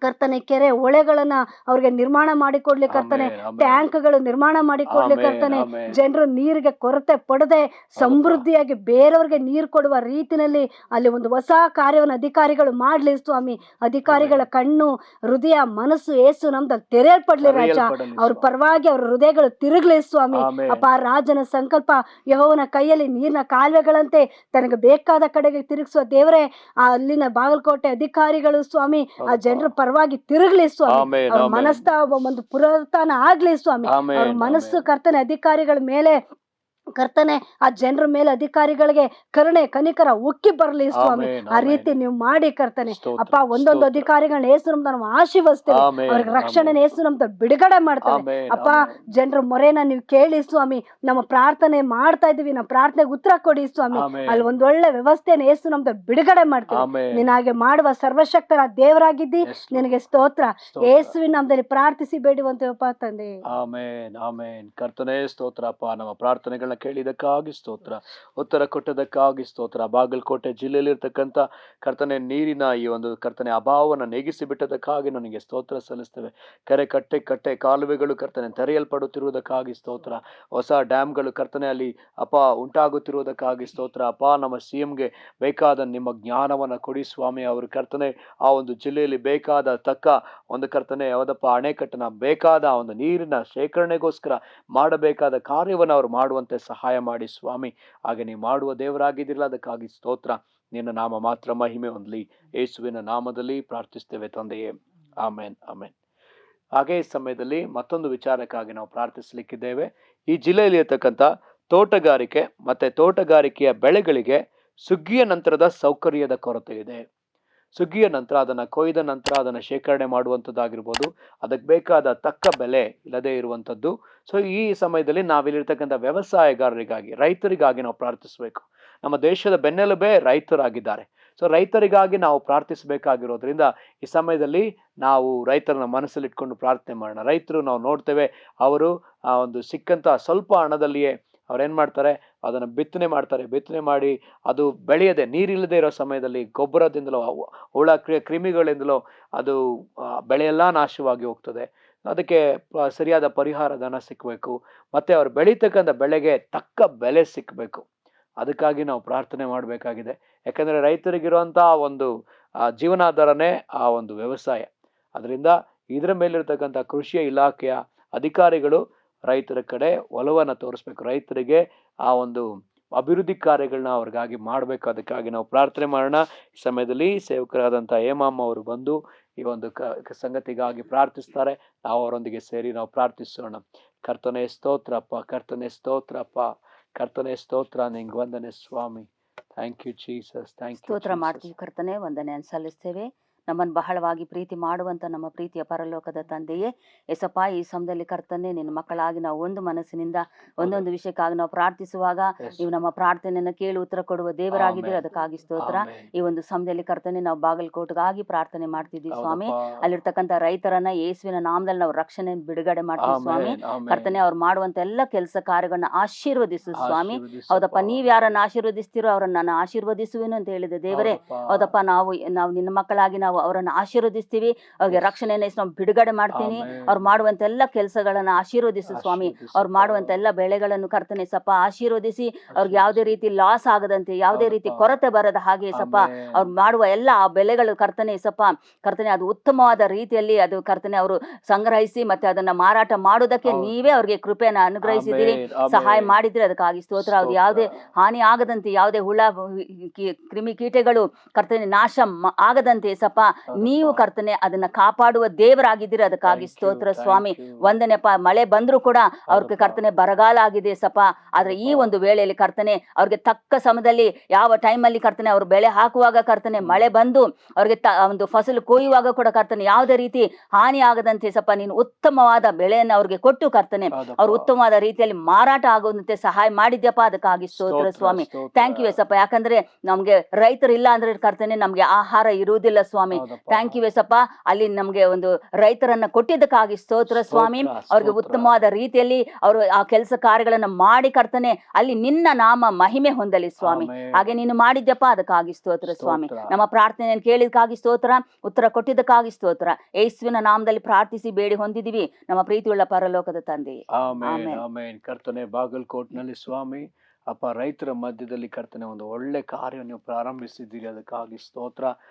ಕರ್ತನೆ, ಕೆರೆ ಹೊಳೆಗಳನ್ನ ಅವ್ರಿಗೆ ನಿರ್ಮಾಣ ಮಾಡಿಕೊಡ್ಲಿ ಕರ್ತನೆ. ಟ್ಯಾಂಕ್ಗಳು ನಿರ್ಮಾಣ ಮಾಡಿಕೊಡ್ಲಿ ಕರ್ತನೆ. ಜನರು ನೀರಿಗೆ ಕೊರತೆ ಪಡದೆ ಸಮೃದ್ಧಿಯಾಗಿ ಬೇರೆಯವ್ರಿಗೆ ನೀರು ಕೊಡುವ ರೀತಿನಲ್ಲಿ ಅಲ್ಲಿ ಒಂದು ಹೊಸ ಕಾರ್ಯವನ್ನು ಅಧಿಕಾರಿಗಳು ಮಾಡ್ಲಿ ಸ್ವಾಮಿ. ಅಧಿಕಾರಿಗಳ ಕಣ್ಣು ಹೃದಯ ಮನಸ್ಸು ಏಸು ನಮ್ದಲ್ಲಿ ತೆರೆಯಲ್ಪಡ್ಲಿ ರಾಜ. ಅವ್ರ ಪರವಾಗಿ ಅವ್ರ ಹೃದಯಗಳು ತಿರುಗ್ಲಿ ಸ್ವಾಮಿ. ಅಪ್ಪ ರಾಜನ ಸಂಕಲ್ಪ ಯೆಹೋವನ ಕೈಯಲ್ಲಿ ನೀರಿನ ಕಾಲುವೆಗಳಂತೆ ತನಗೆ ಬೇಕಾದ ಕಡೆಗೆ ತಿರುಗಿಸುವ ದೇವರೇ, ಅಲ್ಲಿನ ಬಾಗಲಕೋಟೆ ಅಧಿಕಾರಿಗಳು ಸ್ವಾಮಿ ಆ ಜನರ ಪರವಾಗಿ ತಿರುಗ್ಲಿ ಸ್ವಾಮಿ. ಅವ್ರ ಮನಸ್ತಾಪ ಒಂದು ಪುನರುತ್ಥಾನ ಆಗ್ಲಿ ಸ್ವಾಮಿ. ಅವ್ರ ಮನಸ್ಸು ಕರ್ತನೆ ಅಧಿಕಾರಿಗಳ ಮೇಲೆ ಕರ್ತನೆ ಆ ಜನರ ಮೇಲೆ ಅಧಿಕಾರಿಗಳಿಗೆ ಕರುಣೆ ಕನಿಕರ ಉಕ್ಕಿ ಬರಲಿ ಸ್ವಾಮಿ. ಆಮೆನ್, ಆ ರೀತಿ ಆಮೆನ್. ನೀವು ಮಾಡಿ ಕರ್ತನೆ. ಸ್ತೋತ್ರ, ಅಪ್ಪ ಒಂದೊಂದು ಸ್ತೋತ್ರ. ಅಧಿಕಾರಿಗಳನ್ನ ಯೇಸು ನಾವು ಆಶೀರ್ವದಿಸ್ತೇವೆ. ಆಮೆನ್, ಅವ್ರಿಗೆ ರಕ್ಷಣೆ ಆಮೆನ್. ಯೇಸು ನಮ್ದು ಬಿಡುಗಡೆ ಮಾಡ್ತಾರೆ. ಆಮೆನ್, ಅಪ್ಪ ಆಮೆನ್. ಜನರ ಮೊರೆನ ನೀವು ಕೇಳಿ ಸ್ವಾಮಿ. ನಮ್ಮ ಪ್ರಾರ್ಥನೆ ಮಾಡ್ತಾ ಇದೀವಿ, ನಮ್ಮ ಪ್ರಾರ್ಥನೆಗೆ ಉತ್ತರ ಕೊಡಿ ಸ್ವಾಮಿ. ಆಮೆನ್. ಅಲ್ಲಿ ಒಂದೊಳ್ಳೆ ವ್ಯವಸ್ಥೆನ ಯೇಸು ನಮ್ದು ಬಿಡುಗಡೆ ಮಾಡ್ತೀವಿ. ಆಮೆನ್. ನೀನ್ ಹಾಗೆ ಮಾಡುವ ಸರ್ವಶಕ್ತರ ದೇವರಾಗಿದ್ದಿ. Yes, Lord. ನಿನಗೆ ಸ್ತೋತ್ರ. ಸ್ತೋತ್ರ. ಯೇಸುವಿನ ನಾಮದಲ್ಲಿ ಪ್ರಾರ್ಥಿಸಿ ಬೇಡುವಂತೇವಪ್ಪ ತಂದೆ. ಆಮೇನ್, ಆಮೇನ್. ಕರ್ತನೇ ಸ್ತೋತ್ರಪ್ಪ, ನಮ್ಮ ಪ್ರಾರ್ಥನೆಗಳನ್ನ ಕೇಳಿದಕ್ಕಾಗಿ ಸ್ತೋತ್ರ, ಉತ್ತರ ಕೊಟ್ಟದಕ್ಕಾಗಿ ಸ್ತೋತ್ರ. ಬಾಗಲಕೋಟೆ ಜಿಲ್ಲೆಯಲ್ಲಿರ್ತಕ್ಕಂಥ ಕರ್ತನೆ ನೀರಿನ ಈ ಒಂದು ಕರ್ತನೆ ಅಭಾವವನ್ನು ನೀಗಿಸಿ ಬಿಟ್ಟದಕ್ಕಾಗಿ ನನಗೆ ಸ್ತೋತ್ರ ಸಲ್ಲಿಸ್ತೇವೆ. ಕೆರೆ ಕಟ್ಟೆ ಕಾಲುವೆಗಳು ಕರ್ತನೆ ತೆರೆಯಲ್ಪಡುತ್ತಿರುವುದಕ್ಕಾಗಿ ಸ್ತೋತ್ರ. ಹೊಸ ಡ್ಯಾಮ್ಗಳು ಕರ್ತನೆ ಅಲ್ಲಿ ಅಪ್ಪ ಉಂಟಾಗುತ್ತಿರುವುದಕ್ಕಾಗಿ ಸ್ತೋತ್ರ. ಅಪ್ಪ ನಮ್ಮ CMಗೆ ಬೇಕಾದ ನಿಮ್ಮ ಜ್ಞಾನವನ್ನು ಕೊಡಿ ಸ್ವಾಮಿ. ಅವರು ಕರ್ತನೆ ಆ ಒಂದು ಜಿಲ್ಲೆಯಲ್ಲಿ ಬೇಕಾದ ತಕ್ಕ ಒಂದು ಕರ್ತನೆ ಯಾವುದಪ್ಪ ಅಣೆಕಟ್ಟನ ಬೇಕಾದ ಒಂದು ನೀರಿನ ಶೇಖರಣೆಗೋಸ್ಕರ ಮಾಡಬೇಕಾದ ಕಾರ್ಯವನ್ನು ಅವರು ಮಾಡುವಂತೆ ಸಹಾಯ ಮಾಡಿ ಸ್ವಾಮಿ. ಹಾಗೆ ನೀವು ಮಾಡುವ ದೇವರಾಗಿದ್ದಿರಲ್ಲ, ಅದಕ್ಕಾಗಿ ಸ್ತೋತ್ರ. ನಿನ್ನ ನಾಮ ಮಾತ್ರ ಮಹಿಮೆ ಹೊಂದಲಿ. ಯೇಸುವಿನ ನಾಮದಲ್ಲಿ ಪ್ರಾರ್ಥಿಸ್ತೇವೆ ತಂದೆಯೇ, ಆಮೇನ್, ಆಮೇನ್. ಹಾಗೆ ಈ ಸಮಯದಲ್ಲಿ ಮತ್ತೊಂದು ವಿಚಾರಕ್ಕಾಗಿ ನಾವು ಪ್ರಾರ್ಥಿಸಲಿಕ್ಕಿದ್ದೇವೆ. ಈ ಜಿಲ್ಲೆಯಲ್ಲಿ ಇರತಕ್ಕಂಥ ತೋಟಗಾರಿಕೆ ಮತ್ತೆ ತೋಟಗಾರಿಕೆಯ ಬೆಳೆಗಳಿಗೆ ಸುಗ್ಗಿಯ ನಂತರದ ಸೌಕರ್ಯದ ಕೊರತೆ ಇದೆ. ಸುಗ್ಗಿಯ ನಂತರ ಅದನ್ನು ಕೊಯ್ದ ನಂತರ ಅದನ್ನು ಶೇಖರಣೆ ಮಾಡುವಂಥದ್ದಾಗಿರ್ಬೋದು, ಅದಕ್ಕೆ ಬೇಕಾದ ತಕ್ಕ ಬೆಲೆ ಇಲ್ಲದೆ ಇರುವಂಥದ್ದು. ಸೊ ಈ ಸಮಯದಲ್ಲಿ ನಾವಿಲ್ಲಿರ್ತಕ್ಕಂಥ ವ್ಯವಸಾಯಗಾರರಿಗಾಗಿ, ರೈತರಿಗಾಗಿ ನಾವು ಪ್ರಾರ್ಥಿಸಬೇಕು. ನಮ್ಮ ದೇಶದ ಬೆನ್ನೆಲುಬೇ ರೈತರಾಗಿದ್ದಾರೆ. ಸೊ ರೈತರಿಗಾಗಿ ನಾವು ಪ್ರಾರ್ಥಿಸಬೇಕಾಗಿರೋದ್ರಿಂದ ಈ ಸಮಯದಲ್ಲಿ ನಾವು ರೈತರನ್ನ ಮನಸ್ಸಲ್ಲಿಟ್ಕೊಂಡು ಪ್ರಾರ್ಥನೆ ಮಾಡೋಣ. ರೈತರು ನಾವು ನೋಡ್ತೇವೆ, ಅವರು ಆ ಒಂದು ಸಿಕ್ಕಂಥ ಸ್ವಲ್ಪ ಹಣದಲ್ಲಿಯೇ ಅವ್ರೇನು ಮಾಡ್ತಾರೆ, ಅದನ್ನು ಬಿತ್ತನೆ ಮಾಡ್ತಾರೆ. ಬಿತ್ತನೆ ಮಾಡಿ ಅದು ಬೆಳೆಯದೆ ನೀರಿಲ್ಲದೆ ಇರೋ ಸಮಯದಲ್ಲಿ ಗೊಬ್ಬರದಿಂದಲೋ ಹುಳ ಕ್ರಿಮಿಗಳಿಂದಲೋ ಅದು ಬೆಳೆಯೆಲ್ಲ ನಾಶವಾಗಿ ಹೋಗ್ತದೆ. ಅದಕ್ಕೆ ಸರಿಯಾದ ಪರಿಹಾರ ಧನ ಸಿಕ್ಕಬೇಕು. ಮತ್ತು ಅವ್ರು ಬೆಳೀತಕ್ಕಂಥ ಬೆಳೆಗೆ ತಕ್ಕ ಬೆಲೆ ಸಿಕ್ಕಬೇಕು. ಅದಕ್ಕಾಗಿ ನಾವು ಪ್ರಾರ್ಥನೆ ಮಾಡಬೇಕಾಗಿದೆ. ಯಾಕಂದರೆ ರೈತರಿಗಿರುವಂಥ ಒಂದು ಜೀವನಾಧಾರನೇ ಆ ಒಂದು ವ್ಯವಸಾಯ. ಅದರಿಂದ ಇದರ ಮೇಲಿರ್ತಕ್ಕಂಥ ಕೃಷಿ ಇಲಾಖೆಯ ಅಧಿಕಾರಿಗಳು ರೈತರ ಕಡೆ ಒಲವನ್ನು ತೋರಿಸ್ಬೇಕು. ರೈತರಿಗೆ ಆ ಒಂದು ಅಭಿವೃದ್ಧಿ ಕಾರ್ಯಗಳನ್ನ ಅವ್ರಿಗಾಗಿ ಮಾಡಬೇಕು. ಅದಕ್ಕಾಗಿ ನಾವು ಪ್ರಾರ್ಥನೆ ಮಾಡೋಣ. ಈ ಸಮಯದಲ್ಲಿ ಸೇವಕರಾದಂಥ ಹೇಮಮ್ಮ ಅವರು ಬಂದು ಈ ಒಂದು ಸಂಗತಿಗಾಗಿ ಪ್ರಾರ್ಥಿಸ್ತಾರೆ. ನಾವು ಅವರೊಂದಿಗೆ ಸೇರಿ ನಾವು ಪ್ರಾರ್ಥಿಸೋಣ. ಕರ್ತನೇ ಸ್ತೋತ್ರಪ್ಪ, ಕರ್ತನೇ ಸ್ತೋತ್ರಪ್ಪ, ಕರ್ತನೇ ಸ್ತೋತ್ರ, ನಿಂಗೆ ವಂದನೆ ಸ್ವಾಮಿ. Thank you Jesus, thank you. ಸ್ತೋತ್ರ ಮಾಡ್ತೀವಿ ಕರ್ತನೆ, ವಂದನೆಯನ್ನು ಸಲ್ಲಿಸ್ತೇವೆ. ನಮ್ಮನ್ನು ಬಹಳವಾಗಿ ಪ್ರೀತಿ ಮಾಡುವಂಥ ನಮ್ಮ ಪ್ರೀತಿಯ ಪರಲೋಕದ ತಂದೆಯೇ, ಎಸಪ್ಪ ಈ ಸಮಯದಲ್ಲಿ ಕರ್ತನೆ ನಿನ್ನ ಮಕ್ಕಳಾಗಿ ನಾವು ಒಂದು ಮನಸ್ಸಿನಿಂದ ಒಂದೊಂದು ವಿಷಯಕ್ಕಾಗಿ ನಾವು ಪ್ರಾರ್ಥಿಸುವಾಗ ನೀವು ನಮ್ಮ ಪ್ರಾರ್ಥನೆಯನ್ನು ಕೇಳಿ ಉತ್ತರ ಕೊಡುವ ದೇವರಾಗಿದ್ದೀರಿ. ಅದಕ್ಕಾಗಿ ಸ್ತೋತ್ರ. ಈ ಒಂದು ಸಮಯದಲ್ಲಿ ಕರ್ತನೆ ನಾವು ಬಾಗಲಕೋಟೆಗಾಗಿ ಪ್ರಾರ್ಥನೆ ಮಾಡ್ತಿದ್ದೀವಿ ಸ್ವಾಮಿ. ಅಲ್ಲಿರ್ತಕ್ಕಂಥ ರೈತರನ್ನ ಯೇಸುವಿನ ನಾಮದಲ್ಲಿ ನಾವು ರಕ್ಷಣೆ ಬಿಡುಗಡೆ ಮಾಡ್ತೀವಿ ಸ್ವಾಮಿ. ಕರ್ತನೆ ಅವ್ರು ಮಾಡುವಂತ ಎಲ್ಲ ಕೆಲಸ ಕಾರ್ಯಗಳನ್ನ ಆಶೀರ್ವದಿಸು ಸ್ವಾಮಿ. ಹೌದಪ್ಪ, ನೀವ್ ಯಾರನ್ನ ಆಶೀರ್ವದಿಸ್ತೀರೋ ಅವ್ರನ್ನ ನಾನು ಆಶೀರ್ವದಿಸುವೆನು ಅಂತ ಹೇಳಿದ ದೇವರೇ. ಹೌದಪ್ಪ, ನಾವು ನಿನ್ನ ಮಕ್ಕಳಾಗಿ ನಾವು ಅವರನ್ನು ಆಶೀರ್ವದಿಸ್ತೀವಿ. ಅವ್ರಿಗೆ ರಕ್ಷಣೆಯನ್ನು ನಾವು ಬಿಡುಗಡೆ ಮಾಡ್ತೀನಿ. ಅವ್ರು ಮಾಡುವಂತ ಎಲ್ಲ ಕೆಲಸಗಳನ್ನ ಆಶೀರ್ವದಿಸು ಸ್ವಾಮಿ. ಅವ್ರು ಮಾಡುವಂತ ಎಲ್ಲ ಬೆಳೆಗಳನ್ನು ಕರ್ತನೆ ಸಪ್ಪ ಆಶೀರ್ವದಿಸಿ, ಅವ್ರಿಗೆ ಯಾವುದೇ ರೀತಿ ಲಾಸ್ ಆಗದಂತೆ, ಯಾವುದೇ ರೀತಿ ಕೊರತೆ ಬರದ ಹಾಗೆ ಸಪ್ಪ ಅವ್ರು ಮಾಡುವ ಎಲ್ಲ ಆ ಬೆಳೆಗಳು ಕರ್ತನೆ ಸಪ್ಪ ಕರ್ತನೆ ಅದು ಉತ್ತಮವಾದ ರೀತಿಯಲ್ಲಿ ಅದು ಕರ್ತನೆ ಅವರು ಸಂಗ್ರಹಿಸಿ ಮತ್ತೆ ಅದನ್ನ ಮಾರಾಟ ಮಾಡೋದಕ್ಕೆ ನೀವೇ ಅವ್ರಿಗೆ ಕೃಪೆಯನ್ನು ಅನುಗ್ರಹಿಸಿದ್ದೀರಿ, ಸಹಾಯ ಮಾಡಿದ್ರಿ. ಅದಕ್ಕಾಗಿ ಸ್ತೋತ್ರ. ಅವ್ರು ಯಾವುದೇ ಹಾನಿ ಆಗದಂತೆ, ಯಾವುದೇ ಹುಳ ಕ್ರಿಮಿ ಕೀಟಗಳು ಕರ್ತನೆ ನಾಶ ಆಗದಂತೆ ಸಪ್ಪ ನೀವು ಕರ್ತನೆ ಅದನ್ನ ಕಾಪಾಡುವ ದೇವರಾಗಿದ್ದೀರಿ. ಅದಕ್ಕಾಗಿ ಸ್ತೋತ್ರ ಸ್ವಾಮಿ. ವಂದನೆಪ್ಪ. ಮಳೆ ಬಂದ್ರು ಕೂಡ ಅವ್ರಿಗೆ ಕರ್ತನೆ ಬರಗಾಲ ಆಗಿದೆ ಸಪ್ಪ. ಆದ್ರೆ ಈ ಒಂದು ವೇಳೆಯಲ್ಲಿ ಕರ್ತನೆ ಅವ್ರಿಗೆ ತಕ್ಕ ಸಮಯದಲ್ಲಿ ಯಾವ ಟೈಮಲ್ಲಿ ಕರ್ತನೆ ಅವ್ರು ಬೆಳೆ ಹಾಕುವಾಗ ಕರ್ತನೆ ಮಳೆ ಬಂದು ಅವ್ರಿಗೆ ಒಂದು ಫಸಲು ಕೊಯ್ಯುವಾಗ ಕೂಡ ಕರ್ತನೆ ಯಾವುದೇ ರೀತಿ ಹಾನಿ ಆಗದಂತೆ ಸಪ್ಪ ನೀನು ಉತ್ತಮವಾದ ಬೆಳೆಯನ್ನು ಅವ್ರಿಗೆ ಕೊಟ್ಟು ಕರ್ತನೆ ಅವ್ರು ಉತ್ತಮವಾದ ರೀತಿಯಲ್ಲಿ ಮಾರಾಟ ಆಗುವಂತೆ ಸಹಾಯ ಮಾಡಿದ್ಯಪ್ಪ. ಅದಕ್ಕಾಗಿ ಸ್ತೋತ್ರ ಸ್ವಾಮಿ. Thank you Yesappa. ಯಾಕಂದ್ರೆ ನಮ್ಗೆ ರೈತರು ಇಲ್ಲ ಅಂದ್ರೆ ಕರ್ತನೆ ನಮ್ಗೆ ಆಹಾರ ಇರುವುದಿಲ್ಲ ಸ್ವಾಮಿ. Thank you Yesappa. ಅಲ್ಲಿ ನಮ್ಗೆ ಒಂದು ರೈತರನ್ನ ಕೊಟ್ಟಿದ್ದಕ್ಕಾಗಿ ಸ್ತೋತ್ರ ಸ್ವಾಮಿ. ಅವ್ರಿಗೆ ಉತ್ತಮವಾದ ರೀತಿಯಲ್ಲಿ ಅವರು ಆ ಕೆಲಸ ಕಾರ್ಯಗಳನ್ನ ಮಾಡಿ ಕರ್ತನೆ ಅಲ್ಲಿ ನಿನ್ನ ನಾಮ ಮಹಿಮೆ ಹೊಂದಲಿ ಸ್ವಾಮಿ. ಹಾಗೆ ನೀನು ಮಾಡಿದ್ಯಪ್ಪ. ಅದಕ್ಕಾಗಿ ಸ್ತೋತ್ರ ಸ್ವಾಮಿ. ನಮ್ಮ ಪ್ರಾರ್ಥನೆಯನ್ನು ಕೇಳಿದಕ್ಕಾಗಿ ಸ್ತೋತ್ರ, ಉತ್ತರ ಕೊಟ್ಟಿದ್ದಕ್ಕಾಗಿ ಸ್ತೋತ್ರ. ಯೇಸುವಿನ ನಾಮದಲ್ಲಿ ಪ್ರಾರ್ಥಿಸಿ ಬೇಡಿ ಹೊಂದಿದೀವಿ ನಮ್ಮ ಪ್ರೀತಿಯುಳ್ಳ ಪರಲೋಕದ ತಂದೆ. Amen, amen. ಕರ್ತನೆ ಬಾಗಲಕೋಟ್ನಲ್ಲಿ ಸ್ವಾಮಿ ಅಪ್ಪ ರೈತರ ಮಧ್ಯದಲ್ಲಿ ಕರ್ತನೆ ಒಂದು ಒಳ್ಳೆ ಕಾರ್ಯ ನೀವು ಪ್ರಾರಂಭಿಸಿದ್ದೀರಿ. ಅದಕ್ಕಾಗಿ ಸ್ತೋತ್ರ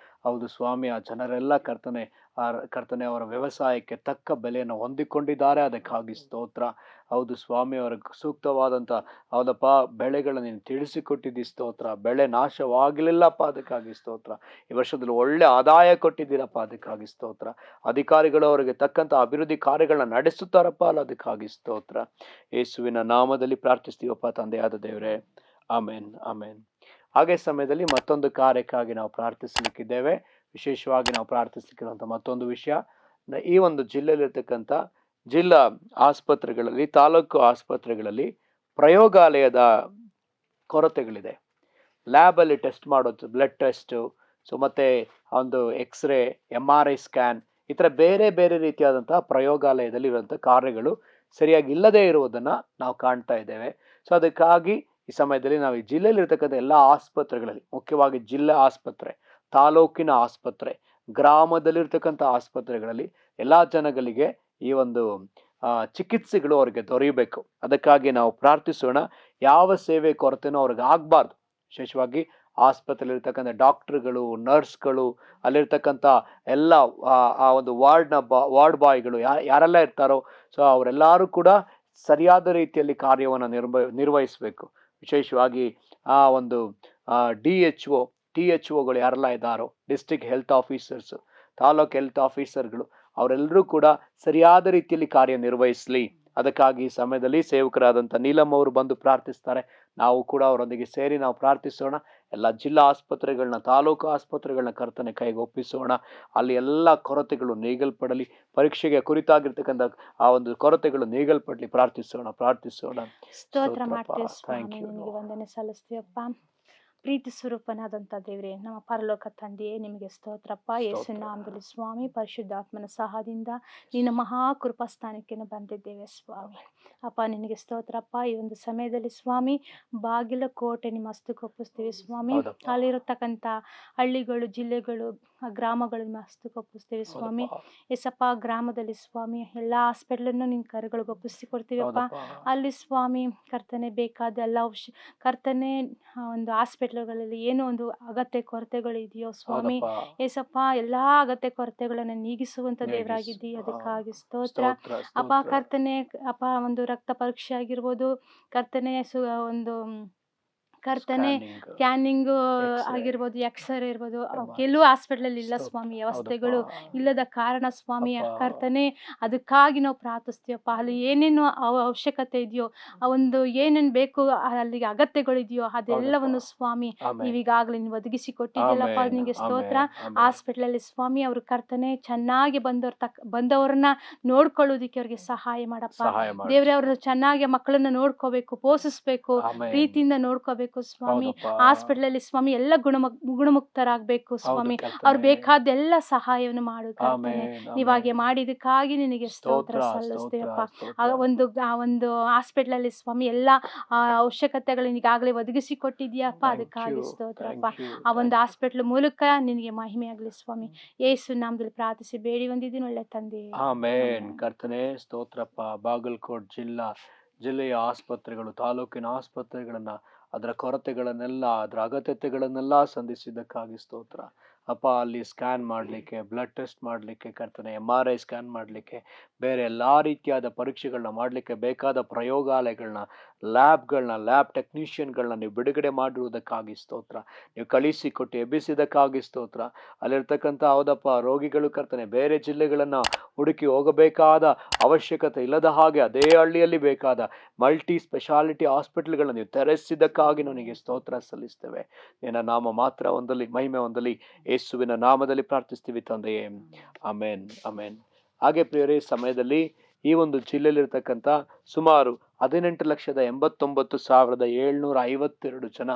ಹೌದು ಸ್ವಾಮಿ, ಆ ಜನರೆಲ್ಲ ಕರ್ತನೆ ಅವರ ವ್ಯವಸಾಯಕ್ಕೆ ತಕ್ಕ ಬೆಲೆಯನ್ನು ಹೊಂದಿಕೊಂಡಿದ್ದಾರೆ, ಅದಕ್ಕಾಗಿ ಸ್ತೋತ್ರ. ಹೌದು ಸ್ವಾಮಿ, ಅವರಿಗೆ ಸೂಕ್ತವಾದಂಥ ಹೌದಪ್ಪ ಬೆಳೆಗಳನ್ನು ನೀನು ತಿಳಿಸಿಕೊಟ್ಟಿದ್ದಿ, ಸ್ತೋತ್ರ. ಬೆಳೆ ನಾಶವಾಗಲಿಲ್ಲಪ್ಪ, ಅದಕ್ಕಾಗಿ ಸ್ತೋತ್ರ. ಈ ವರ್ಷದಲ್ಲಿ ಒಳ್ಳೆ ಆದಾಯ ಕೊಟ್ಟಿದ್ದೀರಪ್ಪ, ಅದಕ್ಕಾಗಿ ಸ್ತೋತ್ರ. ಅಧಿಕಾರಿಗಳು ಅವರಿಗೆ ತಕ್ಕಂಥ ಅಭಿವೃದ್ಧಿ ಕಾರ್ಯಗಳನ್ನ ನಡೆಸುತ್ತಾರಪ್ಪ ಅಲ್ಲ, ಅದಕ್ಕಾಗಿ ಸ್ತೋತ್ರ. ಯೇಸುವಿನ ನಾಮದಲ್ಲಿ ಪ್ರಾರ್ಥಿಸ್ತೀವಪ್ಪ ತಂದೆಯಾದ ದೇವರೇ, ಆಮೇನ್ ಆಮೇನ್. ಹಾಗೆ ಸಮಯದಲ್ಲಿ ಮತ್ತೊಂದು ಕಾರ್ಯಕ್ಕಾಗಿ ನಾವು ಪ್ರಾರ್ಥಿಸಲಿಕ್ಕಿದ್ದೇವೆ. ವಿಶೇಷವಾಗಿ ನಾವು ಪ್ರಾರ್ಥಿಸಲಿಕ್ಕಿರುವಂಥ ಮತ್ತೊಂದು ವಿಷಯ, ಈ ಒಂದು ಜಿಲ್ಲೆಯಲ್ಲಿರ್ತಕ್ಕಂಥ ಜಿಲ್ಲಾ ಆಸ್ಪತ್ರೆಗಳಲ್ಲಿ, ತಾಲೂಕು ಆಸ್ಪತ್ರೆಗಳಲ್ಲಿ ಪ್ರಯೋಗಾಲಯದ ಕೊರತೆಗಳಿದೆ. ಲ್ಯಾಬಲ್ಲಿ ಟೆಸ್ಟ್ ಮಾಡೋದು, ಬ್ಲಡ್ ಟೆಸ್ಟು, ಮತ್ತು ಒಂದು ಎಕ್ಸ್ರೇ, MRI ಸ್ಕ್ಯಾನ್, ಈ ಥರ ಬೇರೆ ಬೇರೆ ರೀತಿಯಾದಂತಹ ಪ್ರಯೋಗಾಲಯದಲ್ಲಿ ಇರುವಂಥ ಕಾರ್ಯಗಳು ಸರಿಯಾಗಿ ಇಲ್ಲದೇ ಇರುವುದನ್ನು ನಾವು ಕಾಣ್ತಾ ಇದ್ದೇವೆ. ಸೊ ಅದಕ್ಕಾಗಿ ಈ ಸಮಯದಲ್ಲಿ ನಾವು ಈ ಜಿಲ್ಲೆಯಲ್ಲಿರ್ತಕ್ಕಂಥ ಎಲ್ಲ ಆಸ್ಪತ್ರೆಗಳಲ್ಲಿ, ಮುಖ್ಯವಾಗಿ ಜಿಲ್ಲಾ ಆಸ್ಪತ್ರೆ, ತಾಲೂಕಿನ ಆಸ್ಪತ್ರೆ, ಗ್ರಾಮದಲ್ಲಿರ್ತಕ್ಕಂಥ ಆಸ್ಪತ್ರೆಗಳಲ್ಲಿ ಎಲ್ಲ ಜನಗಳಿಗೆ ಈ ಒಂದು ಚಿಕಿತ್ಸೆಗಳು ಅವರಿಗೆ ದೊರೆಯಬೇಕು. ಅದಕ್ಕಾಗಿ ನಾವು ಪ್ರಾರ್ಥಿಸೋಣ. ಯಾವ ಸೇವೆ ಕೊರತೆನೂ ಅವ್ರಿಗೆ ಆಗಬಾರ್ದು. ವಿಶೇಷವಾಗಿ ಆಸ್ಪತ್ರೆಯಲ್ಲಿರ್ತಕ್ಕಂಥ ಡಾಕ್ಟರ್ಗಳು, ನರ್ಸ್ಗಳು, ಅಲ್ಲಿರ್ತಕ್ಕಂಥ ಎಲ್ಲ ಆ ಒಂದು ವಾರ್ಡ್ ಬಾಯ್ಗಳು ಯಾರೆಲ್ಲ ಇರ್ತಾರೋ, ಸೊ ಅವರೆಲ್ಲರೂ ಕೂಡ ಸರಿಯಾದ ರೀತಿಯಲ್ಲಿ ಕಾರ್ಯವನ್ನು ನಿರ್ವಹಿಸಬೇಕು. ವಿಶೇಷವಾಗಿ ಆ ಒಂದು THOಗಳು ಯಾರೆಲ್ಲ ಇದ್ದಾರೋ, district health officers, taluk health ಆಫೀಸರ್ಗಳು, ಅವರೆಲ್ಲರೂ ಕೂಡ ಸರಿಯಾದ ರೀತಿಯಲ್ಲಿ ಕಾರ್ಯನಿರ್ವಹಿಸಲಿ. ಅದಕ್ಕಾಗಿ ಈ ಸಮಯದಲ್ಲಿ ಸೇವಕರಾದಂಥ ನೀಲಮ್ ಅವರು ಬಂದು ಪ್ರಾರ್ಥಿಸ್ತಾರೆ. ನಾವು ಕೂಡ ಅವರೊಂದಿಗೆ ಸೇರಿ ನಾವು ಪ್ರಾರ್ಥಿಸೋಣ. ಎಲ್ಲ ಜಿಲ್ಲಾ ಆಸ್ಪತ್ರೆಗಳನ್ನ, ತಾಲೂಕು ಆಸ್ಪತ್ರೆಗಳನ್ನ ಕರ್ತನೆ ಕೈಗೆ ಒಪ್ಪಿಸೋಣ. ಅಲ್ಲಿ ಎಲ್ಲ ಕೊರತೆಗಳು ನೀಗಲ್ಪಡಲಿ. ಪರೀಕ್ಷೆಗೆ ಕುರಿತಾಗಿರ್ತಕ್ಕಂಥ ಆ ಒಂದು ಕೊರತೆಗಳು ನೀಗಲ್ಪಡಲಿ. ಪ್ರಾರ್ಥಿಸೋಣ. ಸ್ತೋತ್ರ ಮಾಡ್ತೀವಿ ಸ್ವಾಮಿ, ನಿಮಗೆ ವಂದನೆ ಸಲ್ಲಿಸ್ತೀವಪ್ಪ. ಪ್ರೀತಿ ಸ್ವರೂಪನಾದಂಥ ದೇವರೇ, ನಮ್ಮ ಪರಲೋಕ ತಂದೆಯೇ, ನಿಮಗೆ ಸ್ತೋತ್ರಪ್ಪ. ಯೇಸು ನಾಮದಲ್ಲಿ ಸ್ವಾಮಿ, ಪರಿಶುದ್ಧಾತ್ಮನ ಸಹಾಯದಿಂದ ನಿನ್ನ ಮಹಾ ಕೃಪಾಸ್ಥಾನಕ್ಕೆ ಬಂದಿದ್ದೇವೆ ಸ್ವಾಮಿ. ಅಪ್ಪ ನಿನಗೆ ಸ್ತೋತ್ರಪ್ಪ. ಈ ಒಂದು ಸಮಯದಲ್ಲಿ ಸ್ವಾಮಿ, ಬಾಗಿಲಕೋಟೆ ನಿಮ್ಮ ಹಸ್ತಕ್ಕೆ ಒಪ್ಪಿಸ್ತೀವಿ ಸ್ವಾಮಿ. ಅಲ್ಲಿರತಕ್ಕಂಥ ಹಳ್ಳಿಗಳು, ಜಿಲ್ಲೆಗಳು, ಗ್ರಾಮಗಳು ನಿಮ್ಮ ಹಸ್ತಕ್ಕೆ ಒಪ್ಪಿಸ್ತೀವಿ ಸ್ವಾಮಿ. ಎಸಪ್ಪ, ಗ್ರಾಮದಲ್ಲಿ ಸ್ವಾಮಿ ಎಲ್ಲ ಹಾಸ್ಪಿಟ್ಲನ್ನು ನಿನ್ನ ಕರೆಗಳಿಗೆ ಒಪ್ಪಿಸಿಕೊಡ್ತೀವಪ್ಪ. ಅಲ್ಲಿ ಸ್ವಾಮಿ ಕರ್ತನೆ ಬೇಕಾದ ಎಲ್ಲ ಕರ್ತನೆ ಒಂದು ಹಾಸ್ಪಿಟ್ಲ್ಗಳಲ್ಲಿ ಏನೋ ಒಂದು ಅಗತ್ಯ ಕೊರತೆಗಳು ಇದೆಯೋ ಸ್ವಾಮಿ, ಏಸಪ್ಪ ಎಲ್ಲ ಅಗತ್ಯ ಕೊರತೆಗಳನ್ನು ನೀಗಿಸುವಂತ ದೇವರಾಗಿದ್ದಿ, ಅದಕ್ಕಾಗಿ ಸ್ತೋತ್ರ ಅಪ್ಪ. ಕರ್ತನೆ ಅಪ್ಪ, ಒಂದು ರಕ್ತ ಪರೀಕ್ಷೆ ಆಗಿರ್ಬೋದು, ಕರ್ತನೆ ಒಂದು ಕರ್ತನೆ ಸ್ಕ್ಯಾನಿಂಗ್ ಆಗಿರ್ಬೋದು, ಎಕ್ಸ್ರೇ ಇರ್ಬೋದು, ಕೆಲವು ಹಾಸ್ಪಿಟ್ಲಲ್ಲಿ ಇಲ್ಲ ಸ್ವಾಮಿ, ವ್ಯವಸ್ಥೆಗಳು ಇಲ್ಲದ ಕಾರಣ ಸ್ವಾಮಿ ಕರ್ತನೆ, ಅದಕ್ಕಾಗಿ ನಾವು ಪ್ರಾರ್ಥಿಸ್ತೀವಪ್ಪ. ಅಲ್ಲಿ ಏನೇನು ಅವಶ್ಯಕತೆ ಇದೆಯೋ, ಆ ಒಂದು ಏನೇನು ಬೇಕು ಅಲ್ಲಿಗೆ ಅಗತ್ಯಗಳಿದೆಯೋ ಅದೆಲ್ಲವನ್ನು ಸ್ವಾಮಿ ನೀವೀಗಾಗಲೇ ನೀವು ಒದಗಿಸಿ ಕೊಟ್ಟಿದ್ದೀಯಲ್ಲಪ್ಪ, ನಿಮಗೆ ಸ್ತೋತ್ರ. ಹಾಸ್ಪಿಟ್ಲಲ್ಲಿ ಸ್ವಾಮಿ ಅವರು ಕರ್ತನೆ ಚೆನ್ನಾಗಿ ಬಂದವ್ರನ್ನ ನೋಡ್ಕೊಳ್ಳೋದಿಕ್ಕೆ ಅವ್ರಿಗೆ ಸಹಾಯ ಮಾಡಪ್ಪ ದೇವ್ರೆ. ಅವ್ರನ್ನ ಚೆನ್ನಾಗಿ ಮಕ್ಕಳನ್ನ ನೋಡ್ಕೋಬೇಕು, ಪೋಷಿಸ್ಬೇಕು, ಪ್ರೀತಿಯಿಂದ ನೋಡ್ಕೋಬೇಕು ಸ್ವಾಮಿ. ಹಾಸ್ಪಿಟಲ್ ಸ್ವಾಮಿ ಎಲ್ಲ ಗುಣಮುಕ್ತರಾಗಬೇಕು ಸ್ವಾಮಿ. ಅವ್ರು ಬೇಕಾದ ಎಲ್ಲ ಸಹಾಯವನ್ನು ಮಾಡು ಕರ್ತನೆ. ನೀವಾಗೆ ಮಾಡಿದಕ್ಕಾಗಿ ನಿನಗೆ ಸ್ತೋತ್ರ ಸಲ್ಲಿಸ್ತೇವಪ್ಪ. ಒಂದು ಹಾಸ್ಪಿಟಲ್ ಅಲ್ಲಿ ಸ್ವಾಮಿ ಎಲ್ಲ ಅವಶ್ಯಕತೆಗಳನ್ನ ಈಗಾಗಲೇ ಒದಗಿಸಿ ಕೊಟ್ಟಿದ್ಯಪ್ಪ, ಅದಕ್ಕಾಗಿ ಸ್ತೋತ್ರಪ್ಪ. ಆ ಒಂದು ಹಾಸ್ಪಿಟಲ್ ಮೂಲಕ ನಿನಗೆ ಮಹಿಮೆ ಆಗಲಿ ಸ್ವಾಮಿ. ಯೇಸು ನಾಮದಲ್ಲಿ ಪ್ರಾರ್ಥಿಸಿ ಬೇಡಿ ಹೊಂದಿದ್ದೀನಿ, ಒಳ್ಳೆ ತಂದೆ. ಆಮೆನ್. ಕರ್ತನೆ ಸ್ತೋತ್ರಪ್ಪ. ಬಾಗಲಕೋಟ್ ಜಿಲ್ಲೆಯ ಆಸ್ಪತ್ರೆಗಳು, ತಾಲೂಕಿನ ಆಸ್ಪತ್ರೆಗಳನ್ನ, ಅದರ ಕೊರತೆಗಳನ್ನೆಲ್ಲ, ಅದರ ಅಗತ್ಯತೆಗಳನ್ನೆಲ್ಲ ಸಂಧಿಸಿದ್ದಕ್ಕಾಗಿ ಸ್ತೋತ್ರ ಅಪ್ಪ. ಅಲ್ಲಿ ಸ್ಕ್ಯಾನ್ ಮಾಡಲಿಕ್ಕೆ, ಬ್ಲಡ್ ಟೆಸ್ಟ್ ಮಾಡಲಿಕ್ಕೆ ಕರ್ತನೆ, MRI ಸ್ಕ್ಯಾನ್ ಮಾಡಲಿಕ್ಕೆ, ಬೇರೆ ಎಲ್ಲ ರೀತಿಯಾದ ಪರೀಕ್ಷೆಗಳನ್ನ ಮಾಡಲಿಕ್ಕೆ ಬೇಕಾದ ಪ್ರಯೋಗಾಲಯಗಳನ್ನ, ಲ್ಯಾಬ್ ಟೆಕ್ನಿಷಿಯನ್ಗಳನ್ನ ನೀವು ಬಿಡುಗಡೆ ಮಾಡಿರುವುದಕ್ಕಾಗಿ ಸ್ತೋತ್ರ. ನೀವು ಕಳಿಸಿಕೊಟ್ಟು ಎಬ್ಬಿಸಿದ್ದಕ್ಕಾಗಿ ಸ್ತೋತ್ರ. ಅಲ್ಲಿರ್ತಕ್ಕಂಥ ಹೌದಪ್ಪ ರೋಗಿಗಳು ಕರ್ತನೆ ಬೇರೆ ಜಿಲ್ಲೆಗಳನ್ನು ಹುಡುಕಿ ಹೋಗಬೇಕಾದ ಅವಶ್ಯಕತೆ ಇಲ್ಲದ ಹಾಗೆ ಅದೇ ಹಳ್ಳಿಯಲ್ಲಿ ಬೇಕಾದ ಮಲ್ಟಿ ಸ್ಪೆಷಾಲಿಟಿ ಹಾಸ್ಪಿಟಲ್ಗಳನ್ನ ನೀವು ತೆರೆಸಿದ್ದಕ್ಕಾಗಿ ನನಗೆ ಸ್ತೋತ್ರ ಸಲ್ಲಿಸ್ತೇವೆ. ನಿನ್ನ ನಾಮ ಮಾತ್ರ ಹೊಂದಲಿ, ಮಹಿಮೆ ಹೊಂದಲಿ. ಯೇಸುವಿನ ನಾಮದಲ್ಲಿ ಪ್ರಾರ್ಥಿಸ್ತೀವಿ ತಂದೆಯೇ, ಆಮೇನ್ ಆಮೇನ್. ಹಾಗೆ ಪ್ರಿಯರೇ, ಸಮಯದಲ್ಲಿ ಈ ಒಂದು ಜಿಲ್ಲೆಯಲ್ಲಿರ್ತಕ್ಕಂಥ ಸುಮಾರು 18,89,752 ಜನ,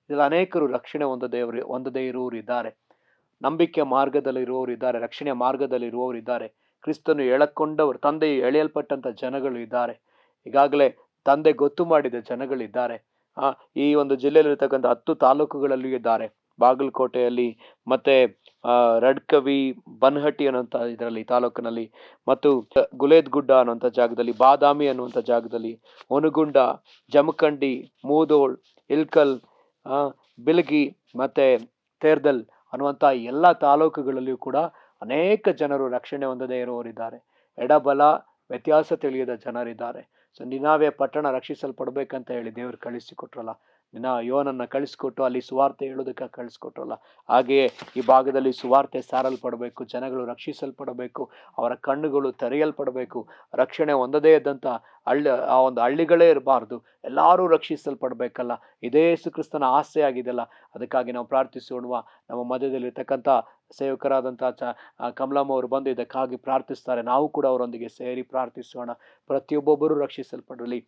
ಇದರಲ್ಲಿ ಅನೇಕರು ರಕ್ಷಣೆ ಹೊಂದದೇ ಇರುವವರು ಇದ್ದಾರೆ, ನಂಬಿಕೆ ಮಾರ್ಗದಲ್ಲಿ ಇರುವವರು ಇದ್ದಾರೆ, ರಕ್ಷಣೆಯ ಮಾರ್ಗದಲ್ಲಿ ಇರುವವರು ಇದ್ದಾರೆ, ಕ್ರಿಸ್ತನು ಎಳಕೊಂಡವರು, ತಂದೆ ಎಳೆಯಲ್ಪಟ್ಟಂತ ಜನಗಳು ಇದ್ದಾರೆ, ಈಗಾಗಲೇ ತಂದೆ ಗೊತ್ತು ಮಾಡಿದ ಜನಗಳಿದ್ದಾರೆ. ಈ ಒಂದು ಜಿಲ್ಲೆಯಲ್ಲಿರ್ತಕ್ಕಂಥ 10 ತಾಲೂಕುಗಳಲ್ಲಿಯೂ ಇದ್ದಾರೆ. ಬಾಗಲಕೋಟೆಯಲ್ಲಿ, ಮತ್ತೆ ರಡ್ಕವಿ, ಬನ್ಹಟ್ಟಿ ಅನ್ನುವಂಥ ಇದರಲ್ಲಿ ತಾಲೂಕಿನಲ್ಲಿ, ಮತ್ತು ಗುಲೇದ್ಗುಡ್ಡ ಅನ್ನುವಂಥ ಜಾಗದಲ್ಲಿ, ಬಾದಾಮಿ ಅನ್ನುವಂಥ ಜಾಗದಲ್ಲಿ, ಒನಗುಂಡ, ಜಮಖಂಡಿ, ಮೂದೋಳ್, ಇಲ್ಕಲ್, ಬಿಲ್ಗಿ ಮತ್ತೆ ತೇರ್ದಲ್ ಅನ್ನುವಂಥ ಎಲ್ಲ ತಾಲೂಕುಗಳಲ್ಲಿಯೂ ಕೂಡ ಅನೇಕ ಜನರು ರಕ್ಷಣೆ ಹೊಂದದೇ ಇರುವವರಿದ್ದಾರೆ. ಎಡಬಲ ವ್ಯತ್ಯಾಸ ತಿಳಿಯದ ಜನರಿದ್ದಾರೆ. ಸೊ ನಿನಾವೆ ಪಟ್ಟಣ ರಕ್ಷಿಸಲ್ಪಡ್ಬೇಕಂತ ಹೇಳಿ ದೇವರು ಕಳಿಸಿಕೊಟ್ರಲ್ಲ, ಯೋನನ್ನ ಕಳಿಸ್ಕೊಟ್ಟು ಅಲ್ಲಿ ಸುವಾರ್ತೆ ಹೇಳೋದಕ್ಕೆ ಕಳಿಸ್ಕೊಟ್ರಲ್ಲ, ಹಾಗೆಯೇ ಈ ಭಾಗದಲ್ಲಿ ಸುವಾರ್ತೆ ಸಾರಲ್ಪಡಬೇಕು, ಜನಗಳು ರಕ್ಷಿಸಲ್ಪಡಬೇಕು, ಅವರ ಕಣ್ಣುಗಳು ತೆರೆಯಲ್ಪಡಬೇಕು. ರಕ್ಷಣೆ ಹೊಂದದೇ ಇದ್ದಂಥ ಆ ಒಂದು ಹಳ್ಳಿಗಳೇ ಇರಬಾರ್ದು, ಎಲ್ಲರೂ ರಕ್ಷಿಸಲ್ಪಡ್ಬೇಕಲ್ಲ, ಇದೇ ಯೇಸು ಕ್ರಿಸ್ತನ ಆಸೆ ಆಗಿದೆಯಲ್ಲ. ಅದಕ್ಕಾಗಿ ನಾವು ಪ್ರಾರ್ಥಿಸೋಣ. ನಮ್ಮ ಮಧ್ಯದಲ್ಲಿರ್ತಕ್ಕಂಥ ಸೇವಕರಾದಂಥ ಕಮಲಮ್ಮ ಅವರು ಬಂದು ಇದಕ್ಕಾಗಿ ಪ್ರಾರ್ಥಿಸ್ತಾರೆ. ನಾವು ಕೂಡ ಅವರೊಂದಿಗೆ ಸೇರಿ ಪ್ರಾರ್ಥಿಸೋಣ. ಪ್ರತಿಯೊಬ್ಬೊಬ್ಬರು ರಕ್ಷಿಸಲ್ಪಡಲಿ,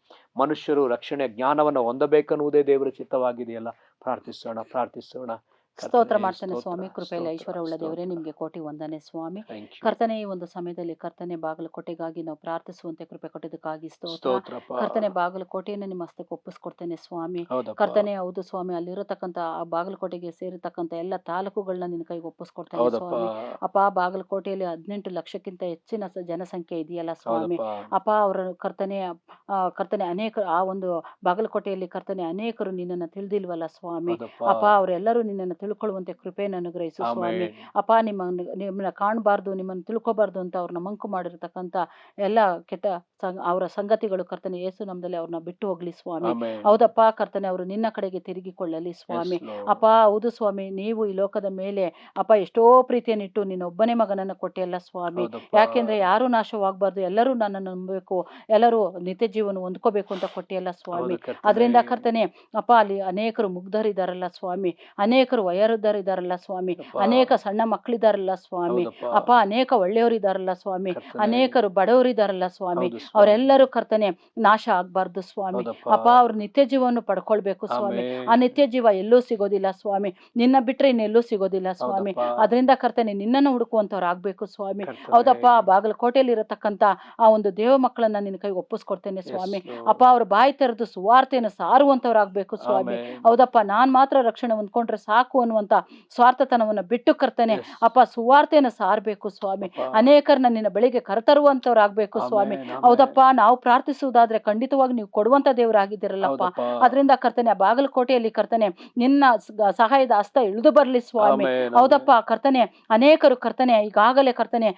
ಮನುಷ್ಯರು ರಕ್ಷಣೆಯ ಜ್ಞಾನವನ್ನು ಹೊಂದಬೇಕನ್ನುವುದೇ ದೇವರ ಚಿತ್ತವಾಗಿದೆಯಲ್ಲ. ಪ್ರಾರ್ಥಿಸೋಣ. ಸ್ತೋತ್ರ ಮಾಡ್ತಾನೆ ಸ್ವಾಮಿ. ಕೃಪೆಯಲ್ಲಿ ಐಶ್ವರ್ಯವುಳ್ಳ ದೇವರೇ, ನಿಮಗೆ ಕೋಟಿ ವಂದನೆ ಸ್ವಾಮಿ. ಕರ್ತನೆ, ಈ ಒಂದು ಸಮಯದಲ್ಲಿ ಕರ್ತನೆ ಬಾಗಲಕೋಟೆಗಾಗಿ ನಾವು ಪ್ರಾರ್ಥಿಸುವಂತೆ ಕೃಪೆ ಕೊಟ್ಟಿದ್ದಕ್ಕಾಗಿ ಸ್ತೋತ್ರ. ಕರ್ತನೆ, ಬಾಗಲಕೋಟೆಯನ್ನು ನಿಮ್ಮ ಹಸ್ತಕ್ಕೆ ಒಪ್ಪಿಸ್ಕೊಡ್ತೇನೆ ಸ್ವಾಮಿ. ಕರ್ತನೆ, ಹೌದು ಸ್ವಾಮಿ, ಅಲ್ಲಿರತಕ್ಕಂಥ ಆ ಬಾಗಲಕೋಟೆಗೆ ಸೇರಿರ್ತಕ್ಕಂಥ ಎಲ್ಲ ತಾಲೂಕುಗಳನ್ನ ನಿನ್ನ ಕೈಗೆ ಒಪ್ಪಿಸ್ಕೊಡ್ತೇನೆ ಸ್ವಾಮಿ. ಅಪ್ಪ, ಬಾಗಲಕೋಟೆಯಲ್ಲಿ 18 ಲಕ್ಷಕ್ಕಿಂತ ಹೆಚ್ಚಿನ ಜನಸಂಖ್ಯೆ ಇದೆಯಲ್ಲ ಸ್ವಾಮಿ. ಅಪ್ಪ, ಅವರ ಕರ್ತನೆ ಅನೇಕ ಆ ಒಂದು ಬಾಗಲಕೋಟೆಯಲ್ಲಿ ಕರ್ತನೆ ಅನೇಕರು ನಿನ್ನನ್ನು ತಿಳಿದಿಲ್ವಲ್ಲ ಸ್ವಾಮಿ. ಅಪ್ಪ, ಅವರೆಲ್ಲರೂ ನಿನ್ನನ್ನು ತಿಳ್ಕೊಳ್ಳುವಂತೆ ಕೃಪೆಯನ್ನು ಅನುಗ್ರಹಿಸು ಸ್ವಾಮಿ. ಅಪ್ಪ, ನಿಮ್ಮನ್ನ ಕಾಣಬಾರ್ದು, ನಿಮ್ಮನ್ನು ತಿಳ್ಕೊಬಾರ್ದು ಅಂತ ಅವ್ರನ್ನ ಮಂಕು ಮಾಡಿರ್ತಕ್ಕಂಥ ಎಲ್ಲ ಕೆಟ್ಟ ಅವರ ಸಂಗತಿಗಳು ಕರ್ತನೆ ಯೇಸು ನಮ್ಮದಲ್ಲಿ ಅವ್ರನ್ನ ಬಿಟ್ಟು ಹೋಗ್ಲಿ ಸ್ವಾಮಿ. ಹೌದಪ್ಪ ಕರ್ತನೆ, ಅವರು ನಿನ್ನ ಕಡೆಗೆ ತಿರುಗಿಕೊಳ್ಳಲಿ ಸ್ವಾಮಿ. ಅಪ್ಪ, ಹೌದು ಸ್ವಾಮಿ, ನೀವು ಈ ಲೋಕದ ಮೇಲೆ ಅಪ್ಪ ಎಷ್ಟೋ ಪ್ರೀತಿಯನ್ನಿಟ್ಟು ನಿನ್ನ ಒಬ್ಬನೇ ಮಗನನ್ನು ಕೊಟ್ಟೆಯಲ್ಲ ಸ್ವಾಮಿ. ಯಾಕೆಂದ್ರೆ ಯಾರು ನಾಶವಾಗಬಾರ್ದು, ಎಲ್ಲರೂ ನನ್ನನ್ನು ನಂಬಬೇಕು, ಎಲ್ಲರೂ ನಿತ್ಯ ಜೀವನ ಹೊಂದ್ಕೋಬೇಕು ಅಂತ ಕೊಟ್ಟಿಯಲ್ಲ ಸ್ವಾಮಿ. ಅದರಿಂದ ಕರ್ತನೆ ಅಪ್ಪ, ಅಲ್ಲಿ ಅನೇಕರು ಮುಗ್ಧರಿದ್ದಾರಲ್ಲ ಸ್ವಾಮಿ, ಅನೇಕರು ವಯೋವೃದ್ಧರಿದ್ದಾರಲ್ಲ ಸ್ವಾಮಿ, ಅನೇಕ ಸಣ್ಣ ಮಕ್ಕಳಿದಾರಲ್ಲ ಸ್ವಾಮಿ. ಅಪ್ಪ, ಅನೇಕ ಒಳ್ಳೆಯವರಿದ್ದಾರಲ್ಲ ಸ್ವಾಮಿ, ಅನೇಕರು ಬಡವರಿದ್ದಾರಲ್ಲ ಸ್ವಾಮಿ. ಅವರೆಲ್ಲರೂ ಕರ್ತನೆ ನಾಶ ಆಗ್ಬಾರ್ದು ಸ್ವಾಮಿ. ಅಪ್ಪ, ಅವ್ರು ನಿತ್ಯ ಜೀವವನ್ನು ಪಡ್ಕೊಳ್ಬೇಕು ಸ್ವಾಮಿ. ಆ ನಿತ್ಯ ಜೀವ ಎಲ್ಲೂ ಸಿಗೋದಿಲ್ಲ ಸ್ವಾಮಿ, ನಿನ್ನ ಬಿಟ್ರೆ ಇನ್ನೆಲ್ಲೂ ಸಿಗೋದಿಲ್ಲ ಸ್ವಾಮಿ. ಅದರಿಂದ ಕರ್ತನೆ ನಿನ್ನನ್ನು ಹುಡುಕುವಂತವ್ರು ಆಗ್ಬೇಕು ಸ್ವಾಮಿ. ಹೌದಪ್ಪ, ಬಾಗಲಕೋಟೆಯಲ್ಲಿ ಇರತಕ್ಕಂತ ಆ ಒಂದು ದೇವ ಮಕ್ಕಳನ್ನ ನಿನ್ನ ಕೈ ಒಪ್ಪಿಸ್ಕೊಡ್ತೇನೆ ಸ್ವಾಮಿ. ಅಪ್ಪ, ಅವ್ರ ಬಾಯಿ ತೆರೆದು ಸುವಾರ್ತೆಯನ್ನು ಸಾರುವಂತವ್ರಾಗ್ಬೇಕು ಸ್ವಾಮಿ. ಹೌದಪ್ಪ, ನಾನ್ ಮಾತ್ರ ರಕ್ಷಣೆ ಹೊಂದ್ಕೊಂಡ್ರೆ ಸಾಕು ಅನ್ನುವಂತ ಸ್ವಾರ್ಥತನವನ್ನ ಬಿಟ್ಟು ಕರ್ತನೆ ಅಪ್ಪ ಸುವಾರ್ತೆಯನ್ನು ಸಾರಬೇಕು ಸ್ವಾಮಿ. ಅನೇಕರನ್ನ ನಿನ್ನ ಬಳಿಗೆ ಕರೆತರುವಂತವ್ರಾಗ್ಬೇಕು ಸ್ವಾಮಿ. ಹೌದಪ್ಪ, ನಾವು ಪ್ರಾರ್ಥಿಸುವುದಾದ್ರೆ ಖಂಡಿತವಾಗಿ ನೀವು ಕೊಡುವಂತ ದೇವರಾಗಿದ್ದೀರಲ್ಲಪ್ಪ. ಅದರಿಂದ ಕರ್ತನೆ ಆ ಬಾಗಲಕೋಟೆಯಲ್ಲಿ ಕರ್ತನೆ ನಿನ್ನ ಸಹಾಯದ ಹಸ್ತ ಇಳಿದು ಬರ್ಲಿ ಸ್ವಾಮಿ. ಹೌದಪ್ಪ ಕರ್ತನೆ, ಅನೇಕರು ಕರ್ತನೆ ಈಗಾಗಲೇ ಕರ್ತನೆ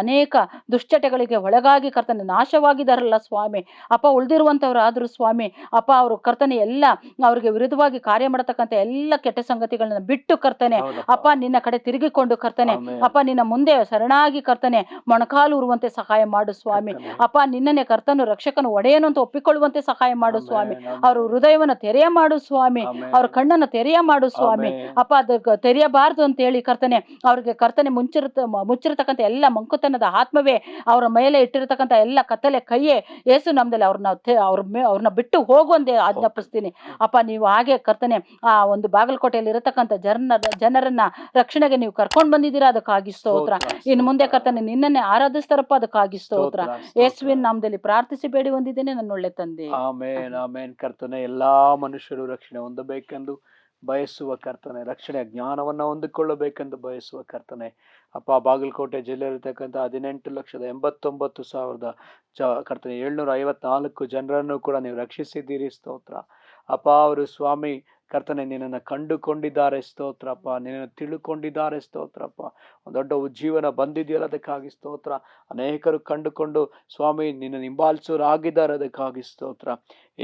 ಅನೇಕ ದುಶ್ಚಟಗಳಿಗೆ ಒಳಗಾಗಿ ಕರ್ತನೆ ನಾಶವಾಗಿದ್ದಾರಲ್ಲ ಸ್ವಾಮಿ. ಅಪ್ಪ, ಉಳಿದಿರುವಂತವ್ರಾದ್ರು ಸ್ವಾಮಿ ಅಪ್ಪ, ಅವರು ಕರ್ತನೆ ಎಲ್ಲ ಅವ್ರಿಗೆ ವಿರುದ್ಧವಾಗಿ ಕಾರ್ಯ ಮಾಡತಕ್ಕಂಥ ಎಲ್ಲ ಕೆಟ್ಟ ಸಂಗತಿಗಳನ್ನ ಬಿಟ್ಟು ಕರ್ತನೆ ಅಪ್ಪ ನಿನ್ನ ಕಡೆ ತಿರುಗಿಕೊಂಡು ಕರ್ತನೆ ಅಪ್ಪ ನಿನ್ನ ಮುಂದೆ ಶರಣಾಗಿ ಕರ್ತನೆ ಮೊಣಕಾಲು ಉರುವಂತೆ ಸಹಾಯ ಮಾಡು ಸ್ವಾಮಿ. ಅಪ್ಪ, ನಿನ್ನನ್ನೇ ಕರ್ತನು ರಕ್ಷಕನು ಒಡೆಯನು ಅಂತ ಒಪ್ಪಿಕೊಳ್ಳುವಂತೆ ಸಹಾಯ ಮಾಡು ಸ್ವಾಮಿ. ಅವ್ರ ಹೃದಯವನ್ನು ತೆರೆಯ ಮಾಡು ಸ್ವಾಮಿ, ಅವ್ರ ಕಣ್ಣನ್ನು ತೆರೆಯ ಮಾಡು ಸ್ವಾಮಿ. ಅಪ್ಪ, ಅದಕ್ಕೆ ತೆರೆಯಬಾರದು ಅಂತ ಹೇಳಿ ಕರ್ತನೆ ಅವ್ರಿಗೆ ಕರ್ತನೆ ಮುಚ್ಚಿರತಕ್ಕಂಥ ಎಲ್ಲ ಮಂಕುತನದ ಆತ್ಮವೇ ಅವರ ಮೇಲೆ ಇಟ್ಟಿರತಕ್ಕಂಥ ಎಲ್ಲ ಕತ್ತಲೆ ಕೈಯೇ ಯೇಸು ನಮ್ದಲ್ಲಿ ಅವ್ರನ್ನ ಬಿಟ್ಟು ಹೋಗುವಂತೆ ಆಜ್ಞಾಪಿಸ್ತೀನಿ ಅಪ್ಪ. ನೀವು ಹಾಗೆ ಕರ್ತನೆ ಆ ಒಂದು ಬಾಗಲಕೋಟೆಯಲ್ಲಿ ಇರತಕ್ಕಂಥ ಜನರನ್ನ ರಕ್ಷಣೆಗೆ ನೀವು ಕರ್ಕೊಂಡು ಬಂದಿದ್ದೀರಾ, ಅದಕ್ಕಾಗಿ ಸ್ತೋತ್ರ. ಇನ್ನು ಮುಂದೆ ಕರ್ತನೆ ನಿನ್ನನ್ನೇ ಆರಾಧಿಸ್ತಾರಪ್ಪ, ಅದಕ್ಕಾಗಿ ಸ್ತೋತ್ರ. ಯೇಸುವಿನ ನಾಮದಲ್ಲಿ ಪ್ರಾರ್ಥಿಸಿ ಬೇಡಿ ಹೊಂದಿದ್ದೇನೆ ನನ್ನ ಒಳ್ಳೆ ತಂದೆ. ಆಮೇನ್ ಆಮೇನ್. ಕರ್ತನೆ, ಎಲ್ಲಾ ಮನುಷ್ಯರು ರಕ್ಷಣೆ ಹೊಂದಬೇಕೆಂದು ಬಯಸುವ ಕರ್ತನೆ, ರಕ್ಷಣೆಯ ಜ್ಞಾನವನ್ನ ಹೊಂದಿಕೊಳ್ಳಬೇಕೆಂದು ಬಯಸುವ ಕರ್ತನೆ ಅಪ್ಪ, ಬಾಗಲಕೋಟೆ ಜಿಲ್ಲೆಯಲ್ಲಿರ್ತಕ್ಕಂಥ 18,89,000 ಕರ್ತನೆ 754 ಜನರನ್ನು ಕೂಡ ನೀವು ರಕ್ಷಿಸಿದ್ದೀರಿ, ಸ್ತೋತ್ರ ಅಪ್ಪ. ಅವರು ಸ್ವಾಮಿ ಕರ್ತನೆ ನಿನ್ನನ್ನು ಕಂಡುಕೊಂಡಿದ್ದಾರೆ, ಸ್ತೋತ್ರಪ್ಪ. ನಿನ್ನನ್ನು ತಿಳ್ಕೊಂಡಿದ್ದಾರೆ, ಸ್ತೋತ್ರಪ್ಪ. ಒಂದು ದೊಡ್ಡ ಉಜ್ಜೀವನ ಬಂದಿದೆಯಲ್ಲ, ಅದಕ್ಕಾಗಿ ಸ್ತೋತ್ರ. ಅನೇಕರು ಕಂಡುಕೊಂಡು ಸ್ವಾಮಿ ನಿನ್ನ ಹಿಂಬಾಲಿಸೋರಾಗಿದ್ದಾರೆ, ಅದಕ್ಕಾಗಿ ಸ್ತೋತ್ರ.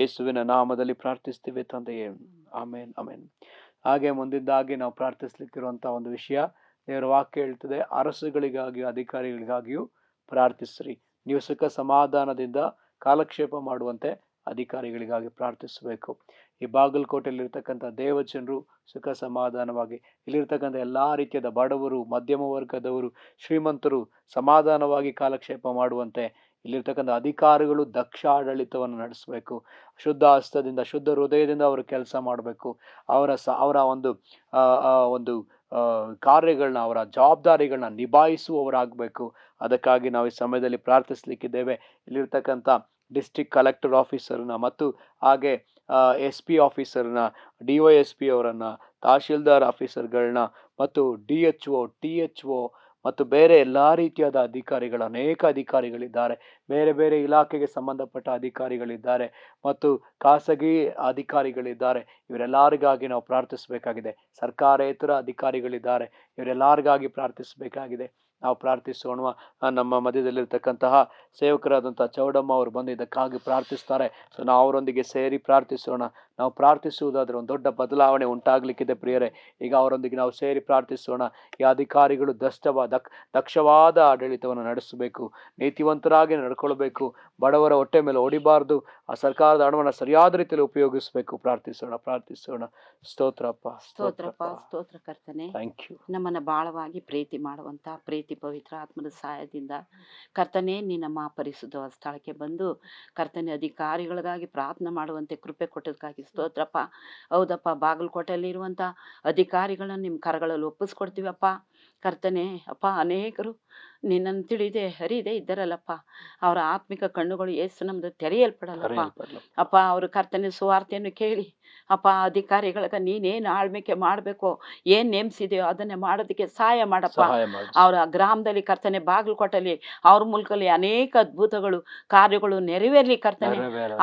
ಯೇಸುವಿನ ನಾಮದಲ್ಲಿ ಪ್ರಾರ್ಥಿಸ್ತೀವಿ ತಂದೆಯೇ, ಆಮೇನ್ ಆಮೇನ್. ಹಾಗೆ ಮುಂದಿದ್ದಾಗಿ ನಾವು ಪ್ರಾರ್ಥಿಸ್ಲಿಕ್ಕಿರುವಂಥ ಒಂದು ವಿಷಯ, ದೇವರ ವಾಕ್ಯ ಹೇಳ್ತದೆ, ಅರಸುಗಳಿಗಾಗಿಯೂ ಅಧಿಕಾರಿಗಳಿಗಾಗಿಯೂ ಪ್ರಾರ್ಥಿಸ್ರಿ. ನೀವು ಸುಖ ಸಮಾಧಾನದಿಂದ ಕಾಲಕ್ಷೇಪ ಮಾಡುವಂತೆ ಅಧಿಕಾರಿಗಳಿಗಾಗಿ ಪ್ರಾರ್ಥಿಸಬೇಕು. ಈ ಬಾಗಲಕೋಟೆಯಲ್ಲಿರ್ತಕ್ಕಂಥ ದೇವಜನರು ಸುಖ ಸಮಾಧಾನವಾಗಿ, ಇಲ್ಲಿರ್ತಕ್ಕಂಥ ಎಲ್ಲಾ ರೀತಿಯಾದ ಬಡವರು, ಮಧ್ಯಮ ವರ್ಗದವರು, ಶ್ರೀಮಂತರು ಸಮಾಧಾನವಾಗಿ ಕಾಲಕ್ಷೇಪ ಮಾಡುವಂತೆ ಇಲ್ಲಿರ್ತಕ್ಕಂಥ ಅಧಿಕಾರಿಗಳು ದಕ್ಷ ಆಡಳಿತವನ್ನು ನಡೆಸಬೇಕು. ಶುದ್ಧ ಹಸ್ತದಿಂದ, ಶುದ್ಧ ಹೃದಯದಿಂದ ಅವರು ಕೆಲಸ ಮಾಡಬೇಕು. ಅವರ ಒಂದು ಕಾರ್ಯಗಳನ್ನ, ಅವರ ಜವಾಬ್ದಾರಿಗಳನ್ನ ನಿಭಾಯಿಸುವವರಾಗಬೇಕು. ಅದಕ್ಕಾಗಿ ನಾವು ಈ ಸಮಯದಲ್ಲಿ ಪ್ರಾರ್ಥಿಸ್ಲಿಕ್ಕಿದ್ದೇವೆ. ಇಲ್ಲಿರ್ತಕ್ಕಂಥ ಡಿಸ್ಟ್ರಿಕ್ಟ್ ಕಲೆಕ್ಟರ್ ಆಫೀಸರ್ನ ಮತ್ತು ಹಾಗೆ SP ಆಫೀಸರ್ನ, DYSP ಅವರನ್ನ, ತಹಶೀಲ್ದಾರ್ ಆಫೀಸರ್ಗಳನ್ನ ಮತ್ತು DHO, THO ಮತ್ತು ಬೇರೆ ಎಲ್ಲ ರೀತಿಯಾದ ಅಧಿಕಾರಿಗಳು, ಅನೇಕ ಅಧಿಕಾರಿಗಳಿದ್ದಾರೆ, ಬೇರೆ ಬೇರೆ ಇಲಾಖೆಗೆ ಸಂಬಂಧಪಟ್ಟ ಅಧಿಕಾರಿಗಳಿದ್ದಾರೆ ಮತ್ತು ಖಾಸಗಿ ಅಧಿಕಾರಿಗಳಿದ್ದಾರೆ. ಇವರೆಲ್ಲರಿಗಾಗಿ ನಾವು ಪ್ರಾರ್ಥಿಸಬೇಕಾಗಿದೆ. ಸರ್ಕಾರೇತರ ಅಧಿಕಾರಿಗಳಿದ್ದಾರೆ, ಇವರೆಲ್ಲರಿಗಾಗಿ ಪ್ರಾರ್ಥಿಸಬೇಕಾಗಿದೆ. ನಾವು ಪ್ರಾರ್ಥಿಸೋಣ. ನಮ್ಮ ಮಧ್ಯದಲ್ಲಿರ್ತಕ್ಕಂತಹ ಸೇವಕರಾದಂತಹ ಚೌಡಮ್ಮ ಅವರು ಬಂದು ಇದಕ್ಕಾಗಿ ಪ್ರಾರ್ಥಿಸ್ತಾರೆ. ಸೊ ನಾವು ಅವರೊಂದಿಗೆ ಸೇರಿ ಪ್ರಾರ್ಥಿಸೋಣ. ನಾವು ಪ್ರಾರ್ಥಿಸುವುದಾದ್ರೆ ಒಂದು ದೊಡ್ಡ ಬದಲಾವಣೆ ಉಂಟಾಗ್ಲಿಕ್ಕಿದೆ ಪ್ರಿಯರೇ. ಈಗ ಅವರೊಂದಿಗೆ ನಾವು ಸೇರಿ ಪ್ರಾರ್ಥಿಸೋಣ. ಈ ಅಧಿಕಾರಿಗಳು ದಕ್ಷವಾದ ಆಡಳಿತವನ್ನು ನಡೆಸಬೇಕು, ನೀತಿವಂತರಾಗಿ ನಡ್ಕೊಳ್ಬೇಕು, ಬಡವರ ಹೊಟ್ಟೆ ಮೇಲೆ ಹೊಡಿಬಾರ್ದು, ಆ ಸರ್ಕಾರದ ಹಣವನ್ನು ಸರಿಯಾದ ರೀತಿಯಲ್ಲಿ ಉಪಯೋಗಿಸಬೇಕು. ಪ್ರಾರ್ಥಿಸೋಣ. ಸ್ತೋತ್ರಪ್ಪ. ಸ್ತೋತ್ರ ಕರ್ತನೆ. Thank you. ನಮ್ಮನ್ನ ಬಾಳವಾಗಿ ಪ್ರೀತಿ ಮಾಡುವಂತ ಪ್ರೀತಿ ಪವಿತ್ರ ಆತ್ಮದ ಸಹಾಯದಿಂದ ಕರ್ತನೆ ನೀ ನಮ್ಮ ಪರಿಶುದ್ಧ ಸ್ಥಳಕ್ಕೆ ಬಂದು ಕರ್ತನೆ ಅಧಿಕಾರಿಗಳಿಗಾಗಿ ಪ್ರಾರ್ಥನೆ ಮಾಡುವಂತೆ ಕೃಪೆ ಕೊಟ್ಟದಕ್ಕಾಗಿ ಸ್ತೋತ್ರಪ್ಪ. ಹೌದಪ್ಪ, ಬಾಗಲಕೋಟೆಯಲ್ಲಿ ಇರುವಂತ ಅಧಿಕಾರಿಗಳನ್ನ ನಿಮ್ಮ ಕರಗಳಲ್ಲಿ ಒಪ್ಪಿಸ್ಕೊಡ್ತೀವಪ್ಪ. ಕರ್ತನೆ ಅಪ್ಪ, ಅನೇಕರು ನಿನ್ನನ್ನು ತಿಳಿದೆ ಹರಿದೆ ಇದ್ದಾರಲ್ಲಪ್ಪ, ಅವರ ಆತ್ಮಿಕ ಕಣ್ಣುಗಳು ಯೇಸು ನಮ್ದು ತೆರೆಯಲ್ಪಡಲ್ಲಪ್ಪ. ಅಪ್ಪ, ಅವರು ಕರ್ತನೆ ಸುವಾರ್ತೆಯನ್ನು ಕೇಳಿ ಅಪ್ಪ ಅಧಿಕಾರಿಗಳಿಗೆ ನೀನೇನು ಆಳ್ವಿಕೆ ಮಾಡಬೇಕು, ಏನ್ ನೇಮಿಸಿದೆಯೋ ಅದನ್ನೇ ಮಾಡೋದಕ್ಕೆ ಸಹಾಯ ಮಾಡಪ್ಪ. ಅವರ ಗ್ರಾಮದಲ್ಲಿ ಕರ್ತನೆ ಬಾಗಲಕೋಟೆಯಲ್ಲಿ ಅವ್ರ ಮೂಲಕಲ್ಲಿ ಅನೇಕ ಅದ್ಭುತಗಳು ಕಾರ್ಯಗಳು ನೆರವೇರ್ಲಿ ಕರ್ತನೆ.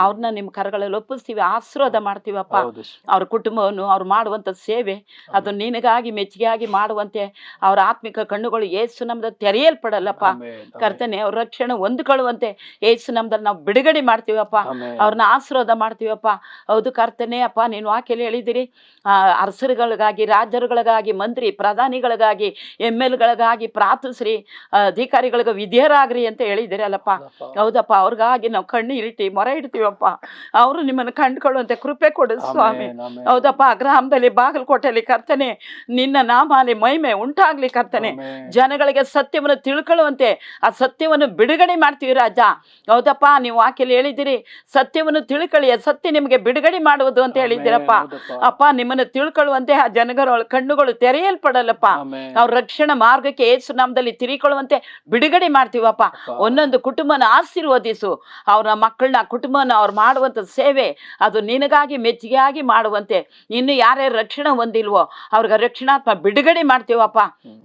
ಅವ್ರನ್ನ ನಿಮ್ಮ ಕರಗಳಲ್ಲಿ ಒಪ್ಪಿಸ್ತೀವಿ, ಆಶೀರ್ವಾದ ಮಾಡ್ತೀವಪ್ಪ. ಅವ್ರ ಕುಟುಂಬವನ್ನು ಅವ್ರು ಮಾಡುವಂತ ಸೇವೆ ಅದು ನಿನಗಾಗಿ ಮೆಚ್ಚುಗೆಯಾಗಿ ಮಾಡುವಂತೆ ಅವ್ರ ಆತ್ಮಿಕ ಕಣ್ಣುಗಳು ಯೇಸು ನಮ್ದು ತೆರೆಯಲ್ಪಡಲ್ಲಪ್ಪ. ಕರ್ತನೆ ಅವ್ರ ರಕ್ಷಣೆ ಹೊಂದ್ಕೊಳ್ಳುವಂತೆ ಯೇಸು ನಮ್ದಲ್ಲಿ ನಾವು ಬಿಡುಗಡೆ ಮಾಡ್ತೀವಪ್ಪ, ಅವ್ರನ್ನ ಆಶೀರ್ವಾದ ಮಾಡ್ತೀವಪ್ಪ. ಹೌದು ಕರ್ತನೆ ಅಪ್ಪ, ನೀನು ವಾಕ್ಯಲ್ಲಿ ಹೇಳಿದಿರಿ ಅರಸರುಗಳಿಗಾಗಿ, ರಾಜರುಗಳಿಗಾಗಿ, ಮಂತ್ರಿ ಪ್ರಧಾನಿಗಳಿಗಾಗಿ, MLಗಳಿಗಾಗಿ ಪ್ರಾರ್ಥಿಸ್ರಿ, ಅಧಿಕಾರಿಗಳಿಗೆ ವಿಧೇಯರಾಗ್ರಿ ಅಂತ ಹೇಳಿದಿರಿ ಅಲ್ಲಪ್ಪ. ಹೌದಪ್ಪ, ಅವ್ರಿಗಾಗಿ ನಾವು ಕಣ್ಣೀರಿಟ್ಟು ಮೊರೆ ಇಡ್ತೀವಪ್ಪ. ಅವರು ನಿಮ್ಮನ್ನು ಕಂಡುಕೊಳ್ಳುವಂತೆ ಕೃಪೆ ಕೊಡು ಸ್ವಾಮಿ. ಹೌದಪ್ಪ, ಗ್ರಾಮದಲ್ಲಿ ಬಾಗಲಕೋಟೆಯಲ್ಲಿ ಕರ್ತನೆ ನಿನ್ನ ನಾಮಾಲಿ ಮಹಿಮೆ ಉಂಟಾಗ್ಲಿ ಕರ್ತನೆ. ಜನಗಳಿಗೆ ಸತ್ಯವನ್ನು ತಿಳ್ಕೊಳ್ಳುವಂತೆ ಆ ಸತ್ಯವನ್ನು ಬಿಡುಗಡೆ ಮಾಡ್ತೀವಿ ರಾಜ. ಹೌದಪ್ಪ, ನೀವು ವಾಕ್ಯಲ್ಲಿ ಹೇಳಿದಿರಿ ಸತ್ಯವನ್ನು ತಿಳ್ಕೊಳ್ಳಿ, ಸತ್ಯ ನಿಮಗೆ ಬಿಡುಗಡೆ ಮಾಡುವುದು ಅಂತ ಹೇಳಿದ್ದೀರಪ್ಪ. ಅಪ್ಪ, ನಿಮ್ಮನ್ನು ತಿಳ್ಕೊಳ್ಳುವಂತೆ ಆ ಜನಗಳ ಕಣ್ಣುಗಳು ತೆರೆಯಲ್ಪಡಲ್ಲಪ್ಪ. ಅವ್ರ ರಕ್ಷಣಾ ಮಾರ್ಗಕ್ಕೆ ಯೇಸು ನಾಮದಲ್ಲಿ ತಿರುಗಿಕೊಳ್ಳುವಂತೆ ಬಿಡುಗಡೆ ಮಾಡ್ತೀವಪ್ಪ. ಒಂದೊಂದು ಕುಟುಂಬನ ಆಶೀರ್ವದಿಸು, ಅವರ ಮಕ್ಕಳನ್ನ ಕುಟುಂಬನ ಅವ್ರು ಮಾಡುವಂತ ಸೇವೆ ಅದು ನಿನಗಾಗಿ ಮೆಚ್ಚುಗೆಯಾಗಿ ಮಾಡುವಂತೆ. ಇನ್ನು ಯಾರ್ಯಾರು ರಕ್ಷಣೆ ಹೊಂದಿಲ್ವೋ ಅವ್ರಿಗೆ ರಕ್ಷಣಾತ್ಮ ಬಿಡುಗಡೆ ಮಾಡ್ತೀವಪ್ಪ.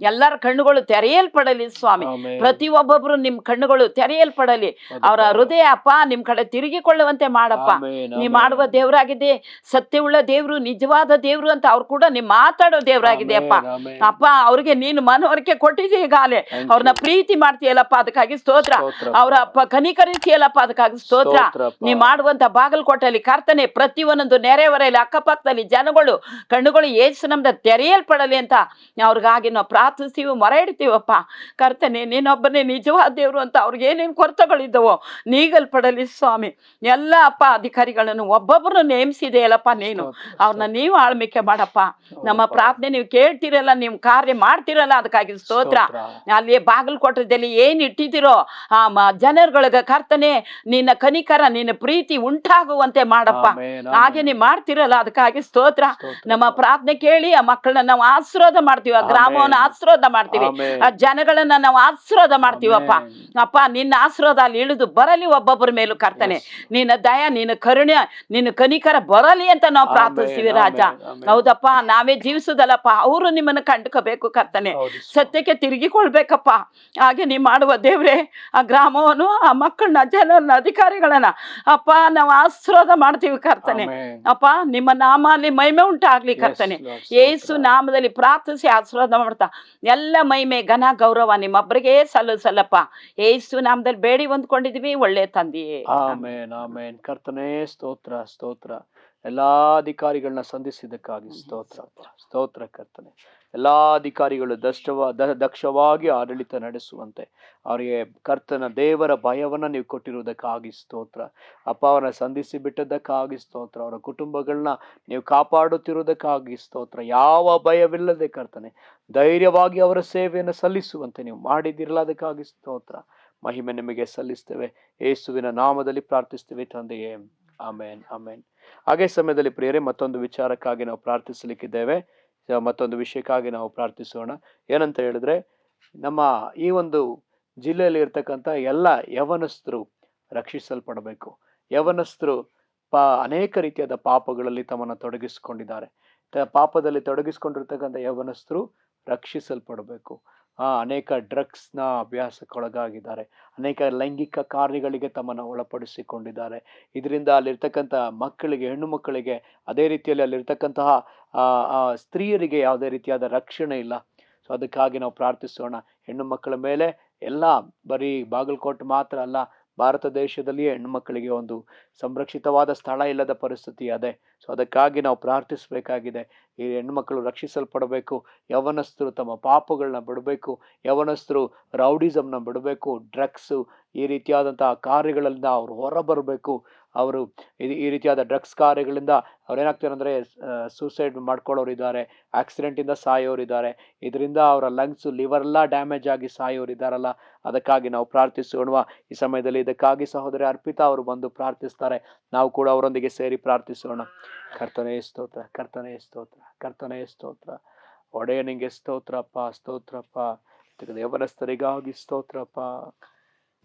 ಎಲ್ಲರ ಕಣ್ಣುಗಳು ತೆರೆಯಲ್ಪಡಲಿ ಸ್ವಾಮಿ. ಪ್ರತಿಯೊಬ್ಬೊಬ್ರು ನಿಮ್ ಕಣ್ಣುಗಳು ತೆರೆಯಲ್ಪಡಲಿ. ಅವರ ಹೃದಯ ಅಪ್ಪ ನಿಮ್ ಕಡೆ ತಿರುಗಿಕೊಳ್ಳುವಂತೆ ಮಾಡಪ್ಪ. ನೀ ಮಾಡುವ ದೇವರಾಗಿದೆ, ಸತ್ಯವುಳ್ಳ ದೇವ್ರು, ನಿಜವಾದ ದೇವ್ರು ಅಂತ ಅವ್ರು ಕೂಡ ನೀ ಮಾತಾಡೋ ದೇವರಾಗಿದೆ ಅಪ್ಪ. ಅಪ್ಪ, ಅವ್ರಿಗೆ ನೀನು ಮನವರಿಕೆ ಕೊಟ್ಟಿದ್ದೀ ಈಗಾಗಲೇ. ಅವ್ರನ್ನ ಪ್ರೀತಿ ಮಾಡ್ತೀಯಲ್ಲಪ್ಪ, ಅದಕ್ಕಾಗಿ ಸ್ತೋತ್ರ. ಅವರ ಅಪ್ಪ ಕನಿಕರಿಸಿಯಲ್ಲಪ್ಪ, ಅದಕ್ಕಾಗಿ ಸ್ತೋತ್ರ. ನೀ ಮಾಡುವಂತ ಬಾಗಲಕೋಟೆಯಲ್ಲಿ ಕರ್ತನೆ ಪ್ರತಿಯೊಂದೊಂದು ನೆರೆಹೊರೆಯಲ್ಲಿ ಅಕ್ಕಪಕ್ಕದಲ್ಲಿ ಜನಗಳು ಕಣ್ಣುಗಳು ಯೇಸು ನಮ್ದ ತೆರೆಯಲ್ಪಡಲಿ ಅಂತ ಅವ್ರಿಗಾಗಿ ನಾವು ಪ್ರಾರ್ಥಿಸ್ತೀವಿ, ಮೊರೆ ಇಡ್ತೀವಪ್ಪ. ಕರ್ತನೆ ನೀನೊಬ್ಬನೇ ನಿಜವಾದ ದೇವ್ರು ಅಂತ ಅವ್ರಿಗೆ ಏನೇನು ಕೊರತೆಗಳಿದ್ದವೋ ನೀಗಲ್ಪಡಲಿ ಸ್ವಾಮಿ. ಎಲ್ಲ ಅಪ್ಪ ಅಧಿಕಾರಿಗಳನ್ನು ಒಬ್ಬೊಬ್ಬರು ನೇಮಿಸಿದೆಯಲ್ಲಪ್ಪ ನೀನು, ಅವ್ರನ್ನ ನೀವು ಆಳ್ವಿಕೆ ಮಾಡಪ್ಪ. ನಮ್ಮ ಪ್ರಾರ್ಥನೆ ನೀವು ಕೇಳ್ತಿರಲ್ಲ, ನೀವು ಕಾರ್ಯ ಮಾಡ್ತಿರಲ್ಲ, ಅದಕ್ಕಾಗಿ ಸ್ತೋತ್ರ. ಅಲ್ಲಿ ಬಾಗಲಕೋಟೆಯಲ್ಲಿ ಏನ್ ಇಟ್ಟಿದ್ದೀರೋ ಆ ಜನರುಗಳಿಗೆ ಕರ್ತನೆ ನಿನ್ನ ಕನಿಕರ, ನಿನ್ನ ಪ್ರೀತಿ ಉಂಟಾಗುವಂತೆ ಮಾಡಪ್ಪ. ಹಾಗೆ ನೀವು ಮಾಡ್ತಿರಲ್ಲ, ಅದಕ್ಕಾಗಿ ಸ್ತೋತ್ರ. ನಮ್ಮ ಪ್ರಾರ್ಥನೆ ಕೇಳಿ ಆ ಮಕ್ಕಳನ್ನ ನಾವು ಆಶೀರ್ವಾದ ಮಾಡ್ತೀವಿ, ಆ ಗ್ರಾಮವನ್ನು ಆಶೀರ್ವಾದ ಮಾಡ್ತೀವಿ, ಆ ಜನಗಳನ್ನ ನಾವು ಆಶೀರ್ವಾದ ಮಾಡ್ತೀವಪ್ಪ. ಅಪ್ಪ, ನಿನ್ನ ಆಶೀರ್ವಾದ ಅಲ್ಲಿ ಇಳಿದು ಬರಲಿ ಒಬ್ಬೊಬ್ಬರ ಮೇಲೂ ಕರ್ತನೆ. ನಿನ್ನ ದಯ, ನಿನ್ನ ಕರುಣೆ, ನಿನ್ನ ಕನಿಕರ ಬರಲಿ ಅಂತ ನಾವು ಪ್ರಾರ್ಥಿಸ್ತೀವಿ ರಾಜ. ಹೌದಪ್ಪ, ನಾವೇ ಜೀವಿಸುದಲ್ಲಪ್ಪ, ಅವರು ನಿಮ್ಮನ್ನು ಕಂಡುಕೋಬೇಕು ಕರ್ತನೆ, ಸತ್ಯಕ್ಕೆ ತಿರುಗಿಕೊಳ್ಬೇಕಪ್ಪ. ಹಾಗೆ ನೀ ಮಾಡುವ ದೇವ್ರೆ ಆ ಗ್ರಾಮವನ್ನು, ಆ ಮಕ್ಕಳನ್ನ, ಜನರನ್ನ, ಅಧಿಕಾರಿಗಳನ್ನ ಅಪ್ಪ ನಾವು ಆಶೀರ್ವಾದ ಮಾಡ್ತೀವಿ ಕರ್ತನೆ. ಅಪ್ಪ, ನಿಮ್ಮ ನಾಮಲ್ಲಿ ಮಹಿಮೆ ಉಂಟಾಗ್ಲಿ ಕರ್ತನೆ. ಯೇಸು ನಾಮದಲ್ಲಿ ಪ್ರಾರ್ಥಿಸಿ ಆಶೀರ್ವಾದ ಮಾಡ್ತಾ ಎಲ್ಲ ಮಹಿಮೆ ಘನ ಗೌರವ ನಿಮ್ಮೊಬ್ಬರಿಗೆ ಸಲ್ಲಪ್ಪ. ಯೇಸು ನಾಮದಲ್ಲಿ ಬೇಡಿ ಹೊಂದ್ಕೊಂಡಿದೀವಿ, ಒಳ್ಳೆ ತಂದೆಯೇ. ಆಮೇನ್ ಆಮೇನ್. ಕರ್ತನೇ ಸ್ತೋತ್ರ. ಎಲ್ಲಾ ಅಧಿಕಾರಿಗಳನ್ನ ಸಂಧಿಸಿದ್ದಕ್ಕಾಗಿ ಸ್ತೋತ್ರ ಕರ್ತನೆ. ಎಲ್ಲಾ ಅಧಿಕಾರಿಗಳು ದಕ್ಷವಾಗಿ ಆಡಳಿತ ನಡೆಸುವಂತೆ ಅವರಿಗೆ ಕರ್ತನ ದೇವರ ಭಯವನ್ನ ನೀವು ಕೊಟ್ಟಿರುವುದಕ್ಕಾಗಿ ಸ್ತೋತ್ರ ಅಪ್ಪ. ಅವರನ್ನ ಸಂಧಿಸಿ ಬಿಟ್ಟದ್ದಕ್ಕಾಗಿ ಸ್ತೋತ್ರ. ಅವರ ಕುಟುಂಬಗಳನ್ನ ನೀವು ಕಾಪಾಡುತ್ತಿರುವುದಕ್ಕಾಗಿ ಸ್ತೋತ್ರ. ಯಾವ ಭಯವಿಲ್ಲದೆ ಕರ್ತನೆ ಧೈರ್ಯವಾಗಿ ಅವರ ಸೇವೆಯನ್ನು ಸಲ್ಲಿಸುವಂತೆ ನೀವು ಮಾಡಿದಿರಲ್ಲ, ಅದಕ್ಕಾಗಿ ಸ್ತೋತ್ರ. ಮಹಿಮೆ ನಿಮಗೆ ಸಲ್ಲಿಸ್ತೇವೆ, ಯೇಸುವಿನ ನಾಮದಲ್ಲಿ ಪ್ರಾರ್ಥಿಸ್ತೇವೆ ತಂದೆಯೇ. ಆಮೇನ್ ಆಮೇನ್. ಹಾಗೆ ಸಮಯದಲ್ಲಿ ಪ್ರಿಯರೇ, ಮತ್ತೊಂದು ವಿಚಾರಕ್ಕಾಗಿ ನಾವು ಪ್ರಾರ್ಥಿಸಲಿಕ್ಕಿದ್ದೇವೆ. ಮತ್ತೊಂದು ವಿಷಯಕ್ಕಾಗಿ ನಾವು ಪ್ರಾರ್ಥಿಸೋಣ. ಏನಂತ ಹೇಳಿದ್ರೆ, ನಮ್ಮ ಈ ಒಂದು ಜಿಲ್ಲೆಯಲ್ಲಿ ಇರ್ತಕ್ಕಂಥ ಎಲ್ಲ ಯವನಸ್ಥರು ರಕ್ಷಿಸಲ್ಪಡಬೇಕು. ಯವನಸ್ಥರು ಅನೇಕ ರೀತಿಯಾದ ಪಾಪಗಳಲ್ಲಿ ತಮ್ಮನ್ನು ತೊಡಗಿಸಿಕೊಂಡಿದ್ದಾರೆ. ಪಾಪದಲ್ಲಿ ತೊಡಗಿಸಿಕೊಂಡಿರ್ತಕ್ಕಂಥ ಯವನಸ್ಥರು ರಕ್ಷಿಸಲ್ಪಡಬೇಕು. ಅನೇಕ ಡ್ರಗ್ಸ್ನ ಅಭ್ಯಾಸಕ್ಕೊಳಗಾಗಿದ್ದಾರೆ, ಅನೇಕ ಲೈಂಗಿಕ ಕಾರ್ಯಗಳಿಗೆ ತಮ್ಮನ್ನು ಒಳಪಡಿಸಿಕೊಂಡಿದ್ದಾರೆ. ಇದರಿಂದ ಅಲ್ಲಿರ್ತಕ್ಕಂಥ ಮಕ್ಕಳಿಗೆ, ಹೆಣ್ಣು ಮಕ್ಕಳಿಗೆ, ಅದೇ ರೀತಿಯಲ್ಲಿ ಅಲ್ಲಿರ್ತಕ್ಕಂತಹ ಸ್ತ್ರೀಯರಿಗೆ ಯಾವುದೇ ರೀತಿಯಾದ ರಕ್ಷಣೆ ಇಲ್ಲ. ಸೊ ಅದಕ್ಕಾಗಿ ನಾವು ಪ್ರಾರ್ಥಿಸೋಣ. ಹೆಣ್ಣು ಮಕ್ಕಳ ಮೇಲೆ ಎಲ್ಲ, ಬರೀ ಬಾಗಲಕೋಟೆ ಮಾತ್ರ ಅಲ್ಲ, ಭಾರತ ದೇಶದಲ್ಲಿಯೇ ಹೆಣ್ಣು ಮಕ್ಕಳಿಗೆ ಒಂದು ಸಂರಕ್ಷಿತವಾದ ಸ್ಥಳ ಇಲ್ಲದ ಪರಿಸ್ಥಿತಿ ಅದೇ. ಸೊ ಅದಕ್ಕಾಗಿ ನಾವು ಪ್ರಾರ್ಥಿಸಬೇಕಾಗಿದೆ. ಈ ಹೆಣ್ಣು ಮಕ್ಕಳು ರಕ್ಷಿಸಲ್ಪಡಬೇಕು. ಯವನಸ್ಥರು ತಮ್ಮ ಪಾಪಗಳನ್ನ ಬಿಡಬೇಕು. ಯವನಸ್ಥರು ರೌಡಿಸಮ್ನ ಬಿಡಬೇಕು. ಡ್ರಗ್ಸು, ಈ ರೀತಿಯಾದಂತಹ ಕಾರ್ಯಗಳಿಂದ ಅವರು ಹೊರಬರಬೇಕು. ಅವರು ಈ ರೀತಿಯಾದ ಡ್ರಗ್ಸ್ ಕಾರ್ಯಗಳಿಂದ ಅವ್ರೇನಾಗ್ತಾರೆ ಅಂದರೆ ಸೂಸೈಡ್ ಮಾಡ್ಕೊಳ್ಳೋರಿದ್ದಾರೆ, ಆಕ್ಸಿಡೆಂಟಿಂದ ಸಾಯೋರಿದ್ದಾರೆ, ಇದರಿಂದ ಅವರ ಲಂಗ್ಸು, ಲಿವರ್ ಎಲ್ಲ ಡ್ಯಾಮೇಜ್ ಆಗಿ ಸಾಯೋರಿದ್ದಾರಲ್ಲ. ಅದಕ್ಕಾಗಿ ನಾವು ಪ್ರಾರ್ಥಿಸೋಣ ಈ ಸಮಯದಲ್ಲಿ. ಇದಕ್ಕಾಗಿ ಸಹೋದರಿ ಅರ್ಪಿತಾ ಅವರು ಬಂದು ಪ್ರಾರ್ಥಿಸ್ತಾರೆ. ನಾವು ಕೂಡ ಅವರೊಂದಿಗೆ ಸೇರಿ ಪ್ರಾರ್ಥಿಸೋಣ. ಕರ್ತನೇ ಸ್ತೋತ್ರ, ಕರ್ತನೇ ಸ್ತೋತ್ರ, ಕರ್ತನೇ ಸ್ತೋತ್ರ. ಒಡೆಯನಿಗೆ ಸ್ತೋತ್ರಪ್ಪ, ಸ್ತೋತ್ರಪ್ಪ. ಯವನಸ್ಥರಿಗಾಗಿ ಸ್ತೋತ್ರಪ್ಪ.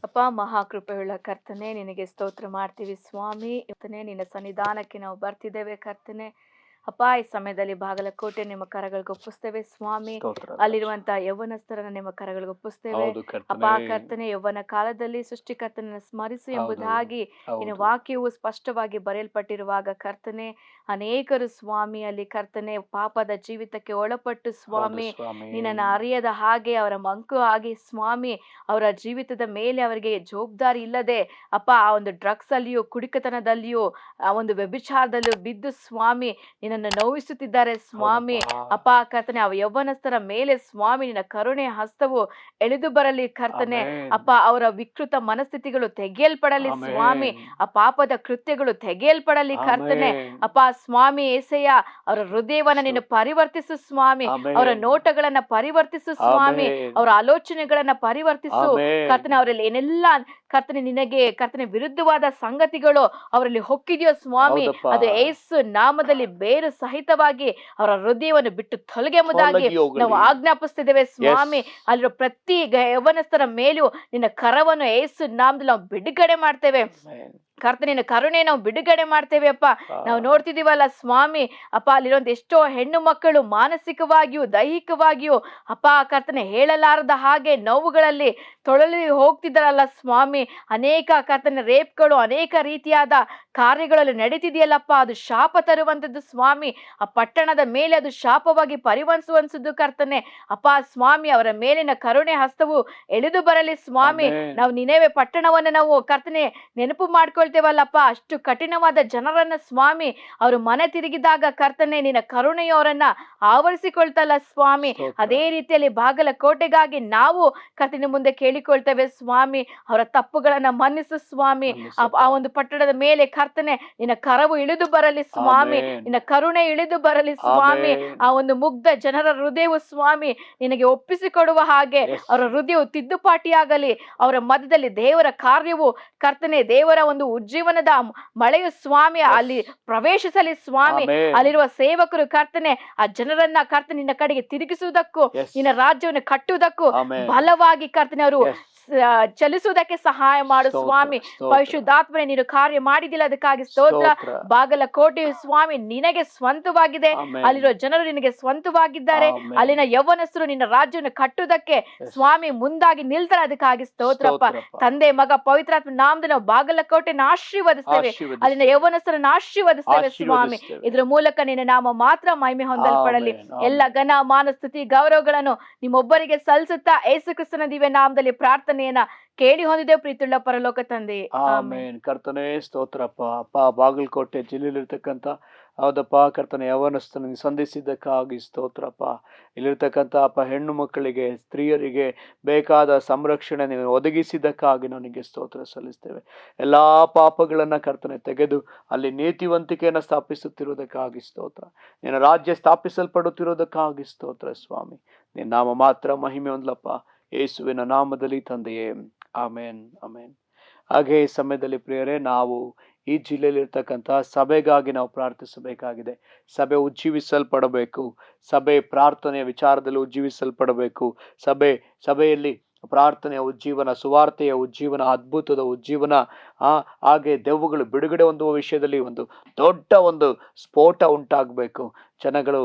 ಅಪ್ಪ, ಮಹಾಕೃಪೆಯುಳ್ಳ ಕರ್ತನೆ, ನಿನಗೆ ಸ್ತೋತ್ರ ಮಾಡ್ತೀವಿ ಸ್ವಾಮಿ. ಕರ್ತನೆ, ನಿನ್ನ ಸನ್ನಿಧಾನಕ್ಕೆ ನಾವು ಬರ್ತಿದ್ದೇವೆ ಕರ್ತನೆ. ಅಪ್ಪ, ಈ ಸಮಯದಲ್ಲಿ ಬಾಗಲಕೋಟೆ ನಿಮ್ಮ ಕರಗಳಿಗೆ ಒಪ್ಪಿಸ್ತೇವೆ ಸ್ವಾಮಿ. ಅಲ್ಲಿರುವಂತಹ ಯೌವನಸ್ಥರನ್ನ ನಿಮ್ಮ ಕರಗಳಿಗೆ ಒಪ್ಪಿಸ್ತೇವೆ ಅಪ್ಪ. ಕರ್ತನೆ, ಯೌವನ ಕಾಲದಲ್ಲಿ ಸೃಷ್ಟಿಕರ್ತನನ್ನ ಸ್ಮರಿಸು ಎಂಬುದಾಗಿ ನಿನ್ನ ವಾಕ್ಯವು ಸ್ಪಷ್ಟವಾಗಿ ಬರೆಯಲ್ಪಟ್ಟಿರುವಾಗ ಕರ್ತನೆ, ಅನೇಕರು ಸ್ವಾಮಿ ಅಲ್ಲಿ ಕರ್ತನೆ ಪಾಪದ ಜೀವಿತಕ್ಕೆ ಒಳಪಟ್ಟು ಸ್ವಾಮಿ ನಿನ್ನನ್ನು ಅರಿಯದ ಹಾಗೆ, ಅವರ ಮಂಕು ಆಗಿ ಸ್ವಾಮಿ, ಅವರ ಜೀವಿತದ ಮೇಲೆ ಅವರಿಗೆ ಜವಾಬ್ದಾರಿ ಇಲ್ಲದೆ ಅಪ್ಪ, ಆ ಒಂದು ಡ್ರಗ್ಸ್ ಅಲ್ಲಿಯೂ, ಕುಡಿಕತನದಲ್ಲಿಯೂ, ಆ ಒಂದು ವ್ಯಭಿಚಾರದಲ್ಲಿಯೂ ಬಿದ್ದು ಸ್ವಾಮಿ ನಿನ್ನನ್ನು ನೋವಿಸುತ್ತಿದ್ದಾರೆ ಸ್ವಾಮಿ. ಅಪ್ಪ ಕರ್ತನೆ, ಆ ಯೌವನಸ್ಥರ ಮೇಲೆ ಸ್ವಾಮಿ ನಿನ್ನ ಕರುಣೆ ಹಸ್ತವು ಎಳೆದು ಬರಲಿ ಕರ್ತನೆ. ಅಪ್ಪ, ಅವರ ವಿಕೃತ ಮನಸ್ಥಿತಿಗಳು ತೆಗೆಯಲ್ಪಡಲಿ ಸ್ವಾಮಿ. ಆ ಪಾಪದ ಕೃತ್ಯಗಳು ತೆಗೆಯಲ್ಪಡಲಿ ಕರ್ತನೆ. ಅಪ್ಪ ಸ್ವಾಮಿ ಏಸಯ್ಯ, ಅವರ ಹೃದಯವನ್ನ ನೀನು ಪರಿವರ್ತಿಸು ಸ್ವಾಮಿ. ಅವರ ನೋಟಗಳನ್ನ ಪರಿವರ್ತಿಸು ಸ್ವಾಮಿ. ಅವರ ಆಲೋಚನೆಗಳನ್ನ ಪರಿವರ್ತಿಸು ಕರ್ತನೆ. ಅವರಲ್ಲಿ ಏನೆಲ್ಲ ಕರ್ತನೆ ನಿನಗೆ ಕರ್ತನೆ ವಿರುದ್ಧವಾದ ಸಂಗತಿಗಳು ಅವರಲ್ಲಿ ಹೊಕ್ಕಿದೆಯೋ ಸ್ವಾಮಿ, ಅದು ಯೇಸು ನಾಮದಲ್ಲಿ ಬೇರು ಸಹಿತವಾಗಿ ಅವರ ಹೃದಯವನ್ನು ಬಿಟ್ಟು ತೊಲಗೆ ಎಂಬುದಾಗಿ ನಾವು ಆಜ್ಞಾಪಿಸ್ತಿದ್ದೇವೆ ಸ್ವಾಮಿ. ಅಲ್ಲಿರೋ ಪ್ರತಿ ಯೌವನಸ್ಥರ ಮೇಲೂ ನಿನ್ನ ಕರವನ್ನು ಯೇಸು ನಾಮದಲ್ಲಿ ನಾವು ಬಿಡುಗಡೆ ಮಾಡ್ತೇವೆ ಕರ್ತನೆ. ನಿನ್ನ ಕರುಣೆ ನಾವು ಬಿಡುಗಡೆ ಮಾಡ್ತೇವೆ ಅಪ್ಪ. ನಾವು ನೋಡ್ತಿದೀವಲ್ಲ ಸ್ವಾಮಿ ಅಪ್ಪ, ಅಲ್ಲಿರುವಂತ ಎಷ್ಟೋ ಹೆಣ್ಣು ಮಕ್ಕಳು ಮಾನಸಿಕವಾಗಿಯೂ ದೈಹಿಕವಾಗಿಯೂ ಅಪ್ಪ ಕರ್ತನೆ ಹೇಳಲಾರದ ಹಾಗೆ ನೋವುಗಳಲ್ಲಿ ತೊಳಲಿ ಹೋಗ್ತಿದ್ದಾರಲ್ಲ ಸ್ವಾಮಿ. ಅನೇಕ ಕರ್ತನೆ ರೇಪ್ಗಳು, ಅನೇಕ ರೀತಿಯಾದ ಕಾರ್ಯಗಳಲ್ಲಿ ನಡೀತಿದೆಯಲ್ಲಪ್ಪ. ಅದು ಶಾಪ ತರುವಂಥದ್ದು ಸ್ವಾಮಿ. ಆ ಪಟ್ಟಣದ ಮೇಲೆ ಅದು ಶಾಪವಾಗಿ ಪರಿವಣಿಸುವಂಥದ್ದು ಕರ್ತನೆ. ಅಪ್ಪ ಸ್ವಾಮಿ, ಅವರ ಮೇಲಿನ ಕರುಣೆ ಹಸ್ತವು ಎಳೆದು ಬರಲಿ ಸ್ವಾಮಿ. ನಾವು ನಿನೆವೆ ಪಟ್ಟಣವನ್ನು ನಾವು ಕರ್ತನೆ ನೆನಪು ಮಾಡ್ಕೊಳ್ತೇವಲ್ಲಪ್ಪ, ಅಷ್ಟು ಕಠಿಣವಾದ ಜನರನ್ನ ಸ್ವಾಮಿ, ಅವರು ಮನೆ ತಿರುಗಿದಾಗ ಕರ್ತನೆ ನಿನ್ನ ಕರುಣೆಯು ಅವರನ್ನ ಆವರಿಸಿಕೊಳ್ತಲ್ಲ ಸ್ವಾಮಿ. ಅದೇ ರೀತಿಯಲ್ಲಿ ಬಾಗಲಕೋಟೆಗಾಗಿ ನಾವು ಕರ್ತನೆ ಮುಂದೆ ಕೇಳಿಕೊಳ್ತೇವೆ ಸ್ವಾಮಿ. ಅವರ ತಪ್ಪುಗಳನ್ನ ಮನ್ನಿಸು ಸ್ವಾಮಿ. ಆ ಒಂದು ಪಟ್ಟಣದ ಮೇಲೆ ಕರ್ತನೆ ನಿನ್ನ ಕರವು ಇಳಿದು ಬರಲಿ ಸ್ವಾಮಿ. ನಿನ್ನ ಕರುಣೆ ಇಳಿದು ಬರಲಿ ಸ್ವಾಮಿ. ಆ ಒಂದು ಮುಗ್ಧ ಜನರ ಹೃದಯವು ಸ್ವಾಮಿ ನಿನಗೆ ಒಪ್ಪಿಸಿಕೊಡುವ ಹಾಗೆ ಅವರ ಹೃದಯವು ತಿದ್ದುಪಾಟಿಯಾಗಲಿ. ಅವರ ಮಧ್ಯದಲ್ಲಿ ದೇವರ ಕಾರ್ಯವು ಕರ್ತನೆ, ದೇವರ ಒಂದು ಉಜ್ಜೀವನದ ಮಳೆಯು ಸ್ವಾಮಿ ಅಲ್ಲಿ ಪ್ರವೇಶಿಸಲಿ ಸ್ವಾಮಿ. ಅಲ್ಲಿರುವ ಸೇವಕರು ಕರ್ತನೆ ಆ ಜನರನ್ನ ಕರ್ತನೆ ನಿನ್ನ ಕಡೆಗೆ ತಿರುಗಿಸುವುದಕ್ಕೂ ನಿನ್ನ ರಾಜ್ಯವನ್ನು ಕಟ್ಟುವುದಕ್ಕೂ ಬಲವಾಗಿ ಕರ್ತನೆ ಅವರು ಚಲಿಸುವುದಕ್ಕೆ ಸಹಾಯ ಮಾಡು ಸ್ವಾಮಿ. ಪರಿಶುದ್ಧಾತ್ಮನೆ ನೀನು ಕಾರ್ಯ ಮಾಡಿದಿಲ್ಲ, ಅದಕ್ಕಾಗಿ ಸ್ತೋತ್ರ. ಬಾಗಲಕೋಟೆಯು ಸ್ವಾಮಿ ನಿನಗೆ ಸ್ವಂತವಾಗಿದೆ. ಅಲ್ಲಿರೋ ಜನರು ನಿನಗೆ ಸ್ವಂತವಾಗಿದ್ದಾರೆ. ಅಲ್ಲಿನ ಯೌವನಸ್ಥರು ನಿನ್ನ ರಾಜ್ಯವನ್ನು ಕಟ್ಟುವುದಕ್ಕೆ ಸ್ವಾಮಿ ಮುಂದಾಗಿ ನಿಲ್ತಾರೆ, ಅದಕ್ಕಾಗಿ ಸ್ತೋತ್ರಪ್ಪ. ತಂದೆ ಮಗ ಪವಿತ್ರಾತ್ಮ ನಾಮದಲ್ಲಿ ನಾವು ಬಾಗಲಕೋಟೆನ ಆಶೀರ್ವದಿಸ್ತೇವೆ, ಅಲ್ಲಿನ ಯೌವನಸ್ಥರನ್ನ ಆಶೀರ್ವದಿಸ್ತೇವೆ ಸ್ವಾಮಿ. ಇದ್ರ ಮೂಲಕ ನಿನ್ನ ನಾಮ ಮಾತ್ರ ಮಹಿಮೆ ಹೊಂದಲ್ಪಡಲಿ. ಎಲ್ಲ ಘನ ಮಾನ ಸ್ತುತಿ ಗೌರವಗಳನ್ನು ನಿಮ್ಮೊಬ್ಬರಿಗೆ ಸಲ್ಲಿಸುತ್ತಾ ಯೇಸು ಕ್ರಿಸ್ತನ ದಿವ್ಯ ನಾಮದಲ್ಲಿ ಪ್ರಾರ್ಥನೆಯನ್ನ ಕೇಳಿ ಹೊಂದಿದ್ದೇವೆ ಪ್ರೀತಿಯುಳ್ಳ ಪರಲೋಕ ತಂದೆ. ಆಮೆನ್. ಕರ್ತನೇ ಸ್ತೋತ್ರಪ್ಪ. ಅಪ್ಪ, ಬಾಗಲಕೋಟೆ ಜಿಲ್ಲೆಯಲ್ಲಿರ್ತಕ್ಕಂಥ ಹೌದಪ್ಪ ಕರ್ತನೆ ಯೌವನಸ್ಥನ ಸಂಧಿಸಿದ್ದಕ್ಕಾಗಿ ಸ್ತೋತ್ರಪ್ಪ. ಇಲ್ಲಿರ್ತಕ್ಕಂಥ ಅಪ್ಪ ಹೆಣ್ಣು ಮಕ್ಕಳಿಗೆ, ಸ್ತ್ರೀಯರಿಗೆ ಬೇಕಾದ ಸಂರಕ್ಷಣೆ ನೀವು ಒದಗಿಸಿದ್ದಕ್ಕಾಗಿ ನನಗೆ ಸ್ತೋತ್ರ ಸಲ್ಲಿಸ್ತೇವೆ. ಎಲ್ಲಾ ಪಾಪಗಳನ್ನ ಕರ್ತನೆ ತೆಗೆದು ಅಲ್ಲಿ ನೀತಿವಂತಿಕೆಯನ್ನು ಸ್ಥಾಪಿಸುತ್ತಿರುವುದಕ್ಕಾಗಿ ಸ್ತೋತ್ರ. ನಿನ್ನ ರಾಜ್ಯ ಸ್ಥಾಪಿಸಲ್ಪಡುತ್ತಿರುವುದಕ್ಕಾಗಿ ಸ್ತೋತ್ರ ಸ್ವಾಮಿ. ನಿನ್ನ ನಾಮ ಮಾತ್ರ ಮಹಿಮೆ ಹೊಂದಲಪ್ಪ, ಯೇಸುವಿನ ನಾಮದಲ್ಲಿ ತಂದೆಯೇ. ಆಮೇನ್, ಆಮೇನ್. ಹಾಗೆ ಈ ಸಮಯದಲ್ಲಿ ಪ್ರಿಯರೇ, ನಾವು ಈ ಜಿಲ್ಲೆಯಲ್ಲಿ ಇರ್ತಕ್ಕಂಥ ಸಭೆಗಾಗಿ ನಾವು ಪ್ರಾರ್ಥಿಸಬೇಕಾಗಿದೆ. ಸಭೆ ಉಜ್ಜೀವಿಸಲ್ಪಡಬೇಕು. ಸಭೆ ಪ್ರಾರ್ಥನೆಯ ವಿಚಾರದಲ್ಲಿ ಉಜ್ಜೀವಿಸಲ್ಪಡಬೇಕು. ಸಭೆಯಲ್ಲಿ ಪ್ರಾರ್ಥನೆಯ ಉಜ್ಜೀವನ, ಸುವಾರ್ತೆಯ ಉಜ್ಜೀವನ, ಅದ್ಭುತದ ಉಜ್ಜೀವನ, ಹಾಗೆ ದೆವ್ವಗಳು ಬಿಡುಗಡೆ ಹೊಂದುವ ವಿಷಯದಲ್ಲಿ ಒಂದು ದೊಡ್ಡ ಒಂದು ಸ್ಫೋಟ ಉಂಟಾಗಬೇಕು. ಜನಗಳು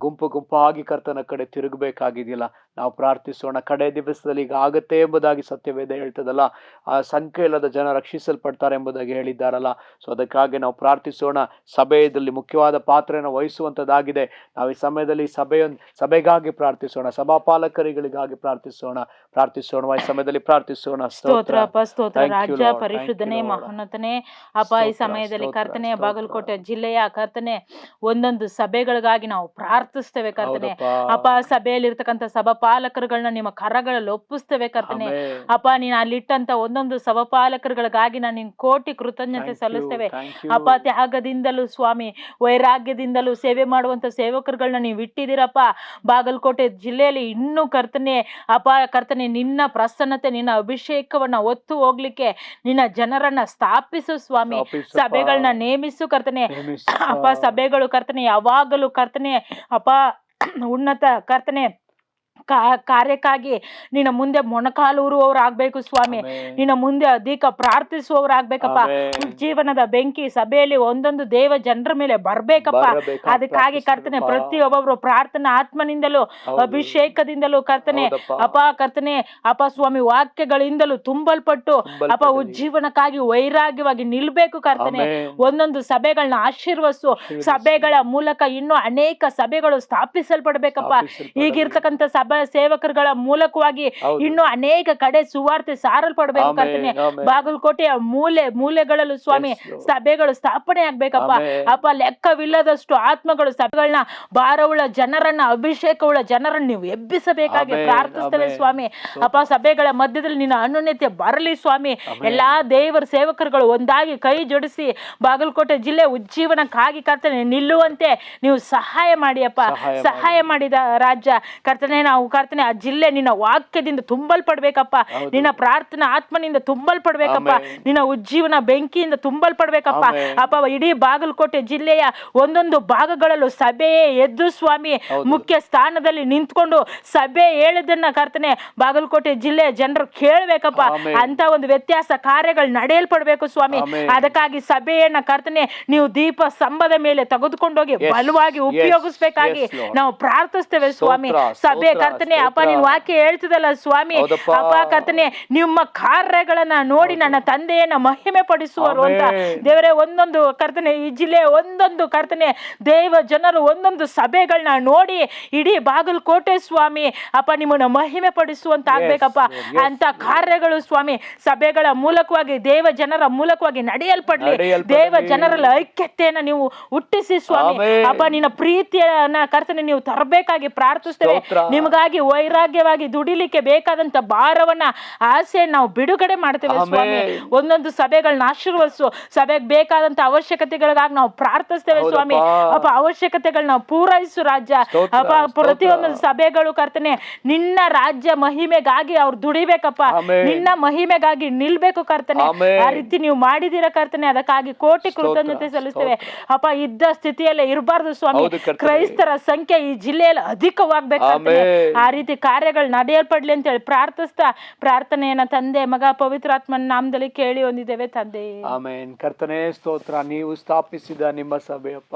ಗುಂಪು ಗುಂಪಾಗಿ ಕರ್ತನ ಕಡೆ ತಿರುಗಬೇಕಾಗಿದೆಯಲ್ಲ, ನಾವು ಪ್ರಾರ್ಥಿಸೋಣ. ಕಡೆ ದಿವಸದಲ್ಲಿ ಈಗ ಆಗುತ್ತೆ ಎಂಬುದಾಗಿ ಸತ್ಯವೇದ ಹೇಳ್ತದಲ್ಲ, ಆ ಸಂಖ್ಯೆ ಇಲ್ಲದ ಜನ ರಕ್ಷಿಸಲ್ಪಡ್ತಾರೆ ಎಂಬುದಾಗಿ ಹೇಳಿದ್ದಾರಲ್ಲ. ಸೊ ಅದಕ್ಕಾಗಿ ನಾವು ಪ್ರಾರ್ಥಿಸೋಣ. ಸಭೆಯಲ್ಲಿ ಮುಖ್ಯವಾದ ಪಾತ್ರವನ್ನು ವಹಿಸುವಂಥದ್ದಾಗಿದೆ. ನಾವು ಈ ಸಮಯದಲ್ಲಿ ಸಭೆಗಾಗಿ ಪ್ರಾರ್ಥಿಸೋಣ, ಸಭಾಪಾಲಕರುಗಳಿಗಾಗಿ ಪ್ರಾರ್ಥಿಸೋಣ. ಈ ಸಮಯದಲ್ಲಿ ಪ್ರಾರ್ಥಿಸೋಣ. ಸ್ತೋತ್ರ ಅಪ್ಪ, ಸ್ತೋತ್ರ ರಾಜ್ಯ ಪರಿಶುದ್ಧನೇ ಮಹೋನ್ನತನೇ ಅಪ್ಪ, ಈ ಸಮಯದಲ್ಲಿ ಕರ್ತನೆ ಬಾಗಲಕೋಟೆ ಜಿಲ್ಲೆಯ ಕರ್ತನೆ ಒಂದೊಂದು ಸಭೆಗಳಿಗಾಗಿ ನಾವು ಪ್ರಾರ್ಥಿಸ್ತೇವೆ ಕರ್ತನೆ. ಅಪ್ಪ, ಸಭೆಯಲ್ಲಿ ಇರ್ತಕ್ಕಂಥ ಸಭಾಪಾಲಕರುಗಳನ್ನ ನಿಮ್ಮ ಕರಗಳಲ್ಲಿ ಒಪ್ಪಿಸ್ತೇವೆ ಕರ್ತನೆ. ಅಪ್ಪ, ನೀನು ಅಲ್ಲಿಟ್ಟಂತ ಒಂದೊಂದು ಸಭಾಪಾಲಕರುಗಳಿಗಾಗಿ ನಾನು ನಿನ್ ಕೋಟಿ ಕೃತಜ್ಞತೆ ಸಲ್ಲಿಸ್ತೇವೆ ಅಪ್ಪ. ತ್ಯಾಗದಿಂದಲೂ ಸ್ವಾಮಿ, ವೈರಾಗ್ಯದಿಂದಲೂ ಸೇವೆ ಮಾಡುವಂತ ಸೇವಕರುಗಳನ್ನ ನೀವು ಇಟ್ಟಿದ್ದೀರಪ್ಪ ಬಾಗಲಕೋಟೆ ಜಿಲ್ಲೆಯಲ್ಲಿ. ಇನ್ನೂ ಕರ್ತನೆ ಅಪ್ಪ, ಕರ್ತನೆ ನಿನ್ನ ಪ್ರಸನ್ನತೆ, ನಿನ್ನ ಅಭಿಷೇಕವನ್ನ ಒತ್ತು ಹೋಗ್ಲಿಕ್ಕೆ ನಿನ್ನ ಜನರನ್ನ ಸ್ಥಾಪಿಸು ಸ್ವಾಮಿ. ಸಭೆಗಳನ್ನ ನೇಮಿಸು ಕರ್ತನೆ. ಅಪ್ಪ, ಸಭೆಗಳು ಕರ್ತನೆ ಯಾವಾಗಲೂ ಕರ್ತನೆ ಅಪ್ಪ ಉನ್ನತ ಕರ್ತನೆ ಕಾರ್ಯಕ್ಕಾಗಿ ನಿನ್ನ ಮುಂದೆ ಮೊಣಕಾಲೂರುವವರು ಆಗ್ಬೇಕು ಸ್ವಾಮಿ. ನಿನ್ನ ಮುಂದೆ ಅಧಿಕ ಪ್ರಾರ್ಥಿಸುವವರು ಆಗ್ಬೇಕಪ್ಪ. ಜೀವನದ ಬೆಂಕಿ ಸಭೆಯಲ್ಲಿ ಒಂದೊಂದು ದೇವ ಜನರ ಮೇಲೆ ಬರ್ಬೇಕಪ್ಪ. ಅದಕ್ಕಾಗಿ ಕರ್ತನೆ ಪ್ರತಿಯೊಬ್ಬೊಬ್ರು ಪ್ರಾರ್ಥನಾ ಆತ್ಮನಿಂದಲೂ ಅಭಿಷೇಕದಿಂದಲೂ ಕರ್ತನೆ ಅಪ್ಪ, ಕರ್ತನೆ ಅಪ್ಪ ಸ್ವಾಮಿ, ವಾಕ್ಯಗಳಿಂದಲೂ ತುಂಬಲ್ಪಟ್ಟು ಅಪ್ಪ ಉಜ್ಜೀವನಕ್ಕಾಗಿ ವೈರಾಗ್ಯವಾಗಿ ನಿಲ್ಬೇಕು ಕರ್ತನೆ. ಒಂದೊಂದು ಸಭೆಗಳನ್ನ ಆಶೀರ್ವಸು. ಸಭೆಗಳ ಮೂಲಕ ಇನ್ನೂ ಅನೇಕ ಸಭೆಗಳು ಸ್ಥಾಪಿಸಲ್ಪಡ್ಬೇಕಪ್ಪ. ಈಗಿರ್ತಕ್ಕಂಥ ಸಭಾ ಸೇವಕರುಗಳ ಮೂಲಕವಾಗಿ ಇನ್ನು ಅನೇಕ ಕಡೆ ಸುವಾರ್ತೆ ಸಾರಲ್ಪಡ್ಬೇಕು ಕರ್ತನೆ. ಬಾಗಲಕೋಟೆಯ ಮೂಲೆಗಳಲ್ಲೂ ಸ್ವಾಮಿ ಸಭೆಗಳು ಸ್ಥಾಪನೆ ಆಗ್ಬೇಕಪ್ಪ. ಅಪ್ಪ, ಲೆಕ್ಕವಿಲ್ಲದಷ್ಟು ಆತ್ಮಗಳು ಸಭೆಗಳನ್ನ ಭಾರವುಳ್ಳ ಜನರನ್ನ, ಅಭಿಷೇಕವುಳ್ಳ ಜನರನ್ನ ನೀವು ಎಬ್ಬಿಸಬೇಕಾಗಿ ಪ್ರಾರ್ಥಿಸ್ತೇವೆ ಸ್ವಾಮಿ. ಅಪ್ಪ, ಸಭೆಗಳ ಮಧ್ಯದಲ್ಲಿ ನಿನ್ನ ಅನ್ಯೋನ್ಯತೆ ಬರಲಿ ಸ್ವಾಮಿ. ಎಲ್ಲಾ ದೇವರ ಸೇವಕರುಗಳು ಒಂದಾಗಿ ಕೈ ಜೋಡಿಸಿ ಬಾಗಲಕೋಟೆ ಜಿಲ್ಲೆ ಉಜ್ಜೀವನಕ್ಕಾಗಿ ಕರ್ತನೆ ನಿಲ್ಲುವಂತೆ ನೀವು ಸಹಾಯ ಮಾಡಿ ಅಪ್ಪ. ಸಹಾಯ ಮಾಡಿದ ರಾಜ್ಯ ಕರ್ತನೆ, ನಾವು ಕರ್ತನೆ ಆ ಜಿಲ್ಲೆ ನಿನ್ನ ವಾಕ್ಯದಿಂದ ತುಂಬಲ್ಪಡ್ಬೇಕಪ್ಪ. ನಿನ್ನ ಪ್ರಾರ್ಥನಾ ಆತ್ಮನಿಂದ ತುಂಬಲ್ಪಡ್ಬೇಕಪ್ಪ. ನಿನ್ನ ಉಜ್ಜೀವನ ಬೆಂಕಿಯಿಂದ ತುಂಬಲ್ಪಡ್ಬೇಕಪ್ಪ. ಅಪ್ಪ, ಇಡೀ ಬಾಗಲಕೋಟೆ ಜಿಲ್ಲೆಯ ಒಂದೊಂದು ಭಾಗಗಳಲ್ಲೂ ಸಭೆಯೇ ಎದ್ದು ಸ್ವಾಮಿ ಮುಖ್ಯ ಸ್ಥಾನದಲ್ಲಿ ನಿಂತ್ಕೊಂಡು ಸಭೆ ಹೇಳಿದ್ದನ್ನ ಕರ್ತನೆ ಬಾಗಲಕೋಟೆ ಜಿಲ್ಲೆಯ ಜನರು ಕೇಳ್ಬೇಕಪ್ಪ. ಅಂತ ಒಂದು ವ್ಯತ್ಯಾಸ ಕಾರ್ಯಗಳು ನಡೆಯಲ್ಪಡ್ಬೇಕು ಸ್ವಾಮಿ. ಅದಕ್ಕಾಗಿ ಸಭೆಯನ್ನ ಕರ್ತನೆ ನೀವು ದೀಪ ಸ್ತಂಭದ ಮೇಲೆ ತೆಗೆದುಕೊಂಡೋಗಿ ಬಲವಾಗಿ ಉಪಯೋಗಿಸ್ಬೇಕಾಗಿ ನಾವು ಪ್ರಾರ್ಥಿಸ್ತೇವೆ ಸ್ವಾಮಿ. ಸಭೆ ಕರ್ತನೆ ಅಪ್ಪ, ನಿನ್ ವಾಕ್ಯ ಹೇಳ್ತಿದಲ್ಲ ಸ್ವಾಮಿ ಅಪ್ಪ, ಕರ್ತನೆ ನಿಮ್ಮ ಕಾರ್ಯಗಳನ್ನ ನೋಡಿ ನನ್ನ ತಂದೆಯನ್ನ ಮಹಿಮೆ ಪಡಿಸುವರು ಅಂತ ದೇವರೇ. ಒಂದೊಂದು ಕರ್ತನೆ ಈ ಜಿಲ್ಲೆ ಒಂದೊಂದು ಕರ್ತನೆ ದೇವ ಜನರು ಒಂದೊಂದು ಸಭೆಗಳನ್ನ ನೋಡಿ ಇಡೀ ಬಾಗಲಕೋಟೆ ಸ್ವಾಮಿ ಅಪ್ಪ ನಿಮ್ಮನ್ನ ಮಹಿಮೆ ಪಡಿಸುವಂತ ಆಗ್ಬೇಕಪ್ಪ. ಅಂತ ಕಾರ್ಯಗಳು ಸ್ವಾಮಿ ಸಭೆಗಳ ಮೂಲಕವಾಗಿ ದೇವ ಜನರ ಮೂಲಕವಾಗಿ ನಡೆಯಲ್ಪಡ್ಲಿ. ದೇವ ಜನರಲ್ಲಿ ಐಕ್ಯತೆಯನ್ನ ನೀವು ಹುಟ್ಟಿಸಿ ಸ್ವಾಮಿ ಅಪ್ಪ. ನಿನ್ನ ಪ್ರೀತಿಯನ್ನ ಕರ್ತನೆ ನೀವು ತರಬೇಕಾಗಿ ಪ್ರಾರ್ಥಿಸ್ತೇವೆ. ನಿಮಗಾಗಿ ವೈರಾಗ್ಯವಾಗಿ ದುಡಿಲಿಕ್ಕೆ ಬೇಕಾದಂತ ಭಾರವನ್ನ ಆಸೆ ನಾವು ಬಿಡುಗಡೆ ಮಾಡ್ತೇವೆ ಸ್ವಾಮಿ. ಒಂದೊಂದು ಸಭೆಗಳನ್ನ ಆಶೀರ್ವದಿಸು. ಸಭೆಗೆ ಬೇಕಾದಂತ ಅವಶ್ಯಕತೆಗಳಿಗಾಗಿ ನಾವು ಪ್ರಾರ್ಥಿಸ್ತೇವೆ ಸ್ವಾಮಿ ಅಪ್ಪ. ಅವಶ್ಯಕತೆಗಳನ್ನ ಪೂರೈಸು ರಾಜ್ಯ ಅಪ್ಪ. ಪ್ರತಿಯೊಂದು ಸಭೆಗಳು ಕರ್ತನೆ ನಿನ್ನ ರಾಜ್ಯ ಮಹಿಮೆಗಾಗಿ ಅವ್ರು ದುಡಿಬೇಕಪ್ಪ. ನಿನ್ನ ಮಹಿಮೆಗಾಗಿ ನಿಲ್ಬೇಕು ಕರ್ತನೆ. ಆ ರೀತಿ ನೀವು ಮಾಡಿದೀರ ಕರ್ತನೆ, ಅದಕ್ಕಾಗಿ ಕೋಟಿ ಕೃತಜ್ಞತೆ ಸಲ್ಲಿಸ್ತೇವೆ ಅಪ್ಪ. ಇದ್ದ ಸ್ಥಿತಿಯಲ್ಲೇ ಇರಬಾರ್ದು ಸ್ವಾಮಿ. ಕ್ರೈಸ್ತರ ಸಂಖ್ಯೆ ಈ ಜಿಲ್ಲೆಯಲ್ಲಿ ಅಧಿಕವಾಗ್ಬೇಕು. ಆ ರೀತಿ ಕಾರ್ಯಗಳು ನಡೆಯಲ್ಪಡ್ಲಿ ಅಂತ ಹೇಳಿ ಪ್ರಾರ್ಥಿಸ್ತಾ ಪ್ರಾರ್ಥನೆಯನ್ನ ತಂದೆ ಮಗ ಪವಿತ್ರಾತ್ಮನ ನಾಮದಲ್ಲಿ ಕೇಳಿ ಹೊಂದಿದ್ದೇವೆ ತಂದೆ. ಆಮೆನ್. ಕರ್ತನೇ ಸ್ತೋತ್ರ. ನೀವು ಸ್ಥಾಪಿಸಿದ ನಿಮ್ಮ ಸಭೆಯಪ್ಪ,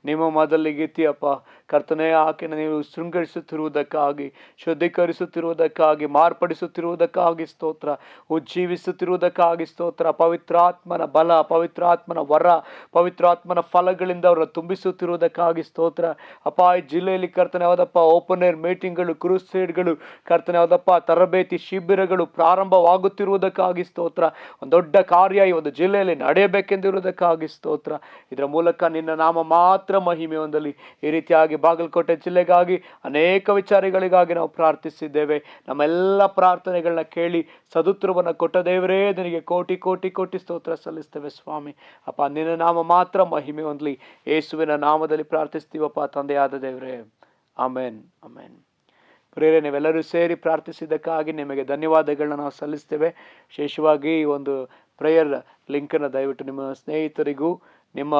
ನಿಮ್ಮ ಮೊದಲಿಗಿತ್ತಿಯಪ್ಪ ಕರ್ತನೇ, ಆಕೆನ ನೀವು ಶೃಂಗರಿಸುತ್ತಿರುವುದಕ್ಕಾಗಿ, ಶುದ್ಧೀಕರಿಸುತ್ತಿರುವುದಕ್ಕಾಗಿ, ಮಾರ್ಪಡಿಸುತ್ತಿರುವುದಕ್ಕಾಗಿ ಸ್ತೋತ್ರ. ಉಜ್ಜೀವಿಸುತ್ತಿರುವುದಕ್ಕಾಗಿ ಸ್ತೋತ್ರ. ಪವಿತ್ರಾತ್ಮನ ಬಲ, ಪವಿತ್ರಾತ್ಮನ ವರ, ಪವಿತ್ರಾತ್ಮನ ಫಲಗಳಿಂದ ಅವರ ತುಂಬಿಸುತ್ತಿರುವುದಕ್ಕಾಗಿ ಸ್ತೋತ್ರ ಅಪ್ಪ. ಈ ಜಿಲ್ಲೆಯಲ್ಲಿ ಕರ್ತನೆ ಯಾವುದಪ್ಪ ಓಪನ್ ಏರ್ ಮೀಟಿಂಗ್ಗಳು, ಕ್ರೂಸೇಡ್ಗಳು ಕರ್ತನೆ ಯಾವುದಪ್ಪ ತರಬೇತಿ ಶಿಬಿರಗಳು ಪ್ರಾರಂಭವಾಗುತ್ತಿರುವುದಕ್ಕಾಗಿ ಸ್ತೋತ್ರ. ಒಂದು ದೊಡ್ಡ ಕಾರ್ಯ ಈ ಒಂದು ಜಿಲ್ಲೆಯಲ್ಲಿ ನಡೆಯಬೇಕೆಂದಿರುವುದಕ್ಕಾಗಿ ಸ್ತೋತ್ರ. ಇದರ ಮೂಲಕ ನಿನ್ನ ನಾಮ ಮಾತ್ರ ಮಹಿಮೆ ಹೊಂದಲಿ. ಈ ರೀತಿಯಾಗಿ ಬಾಗಲಕೋಟೆ ಜಿಲ್ಲೆಗಾಗಿ ಅನೇಕ ವಿಚಾರಗಳಿಗಾಗಿ ನಾವು ಪ್ರಾರ್ಥಿಸಿದ್ದೇವೆ. ನಮ್ಮೆಲ್ಲ ಪ್ರಾರ್ಥನೆಗಳನ್ನ ಕೇಳಿ ಸದುತ್ತರವನ್ನು ಕೊಟ್ಟ ದೇವರೇ ನಿನಗೆ ಕೋಟಿ ಕೋಟಿ ಕೋಟಿ ಸ್ತೋತ್ರ ಸಲ್ಲಿಸ್ತೇವೆ ಸ್ವಾಮಿ ಅಪ್ಪ. ನಿನ್ನ ನಾಮ ಮಾತ್ರ ಮಹಿಮೆ ಹೊಂದಲಿ. ಯೇಸುವಿನ ನಾಮದಲ್ಲಿ ಪ್ರಾರ್ಥಿಸ್ತೀವಪ್ಪ ತಂದೆಯಾದ ದೇವರೇ. ಆಮೇನ್, ಆಮೇನ್. ಪ್ರಿಯರೇ, ನೀವೆಲ್ಲರೂ ಸೇರಿ ಪ್ರಾರ್ಥಿಸಿದ್ದಕ್ಕಾಗಿ ನಿಮಗೆ ಧನ್ಯವಾದಗಳನ್ನ ನಾವು ಸಲ್ಲಿಸ್ತೇವೆ. ವಿಶೇಷವಾಗಿ ಈ ಒಂದು ಪ್ರೇಯರ್ ಲಿಂಕನ್ನು ದಯವಿಟ್ಟು ನಿಮ್ಮ ಸ್ನೇಹಿತರಿಗೂ, ನಿಮ್ಮ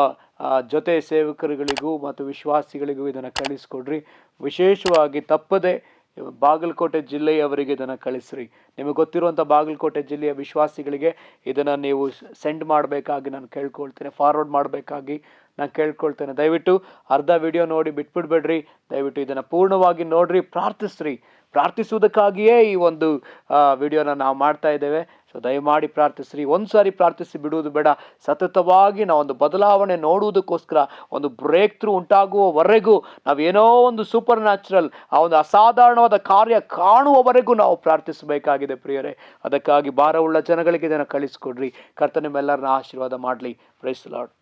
ಜೊತೆ ಸೇವಕರುಗಳಿಗೂ ಮತ್ತು ವಿಶ್ವಾಸಿಗಳಿಗೂ ಇದನ್ನು ಕಳಿಸ್ಕೊಡ್ರಿ. ವಿಶೇಷವಾಗಿ ತಪ್ಪದೆ ಬಾಗಲಕೋಟೆ ಜಿಲ್ಲೆಯವರಿಗೆ ಇದನ್ನು ಕಳಿಸ್ರಿ. ನಿಮಗೆ ಗೊತ್ತಿರುವಂಥ ಬಾಗಲಕೋಟೆ ಜಿಲ್ಲೆಯ ವಿಶ್ವಾಸಿಗಳಿಗೆ ಇದನ್ನು ನೀವು ಸೆಂಡ್ ಮಾಡಬೇಕಾಗಿ ನಾನು ಕೇಳ್ಕೊಳ್ತೇನೆ, ಫಾರ್ವರ್ಡ್ ಮಾಡಬೇಕಾಗಿ ನಾನು ಕೇಳ್ಕೊಳ್ತೇನೆ. ದಯವಿಟ್ಟು ಅರ್ಧ ವಿಡಿಯೋ ನೋಡಿ ಬಿಟ್ಬಿಡ್ಬೇಡ್ರಿ. ದಯವಿಟ್ಟು ಇದನ್ನು ಪೂರ್ಣವಾಗಿ ನೋಡ್ರಿ, ಪ್ರಾರ್ಥಿಸ್ರಿ. ಪ್ರಾರ್ಥಿಸುವುದಕ್ಕಾಗಿಯೇ ಈ ಒಂದು ವಿಡಿಯೋನ ನಾವು ಮಾಡ್ತಾ ಇದ್ದೇವೆ. ಸೊ ದಯಮಾಡಿ ಪ್ರಾರ್ಥಿಸ್ರಿ. ಒಂದು ಸಾರಿ ಪ್ರಾರ್ಥಿಸಿ ಬಿಡುವುದು ಬೇಡ. ಸತತವಾಗಿ ನಾವು ಒಂದು ಬದಲಾವಣೆ ನೋಡುವುದಕ್ಕೋಸ್ಕರ, ಒಂದು ಬ್ರೇಕ್ ಥ್ರೂ ಉಂಟಾಗುವವರೆಗೂ, ನಾವೇನೋ ಒಂದು ಸೂಪರ್ ನ್ಯಾಚುರಲ್, ಆ ಒಂದು ಅಸಾಧಾರಣವಾದ ಕಾರ್ಯ ಕಾಣುವವರೆಗೂ ನಾವು ಪ್ರಾರ್ಥಿಸಬೇಕಾಗಿದೆ ಪ್ರಿಯರೇ. ಅದಕ್ಕಾಗಿ ಭಾರವುಳ್ಳ ಜನಗಳಿಗೆ ಇದನ್ನು ಕಳಿಸ್ಕೊಡ್ರಿ. ಕರ್ತನ ನಿಮ್ಮೆಲ್ಲರನ್ನ ಆಶೀರ್ವಾದ ಮಾಡಲಿ. Praise the lord.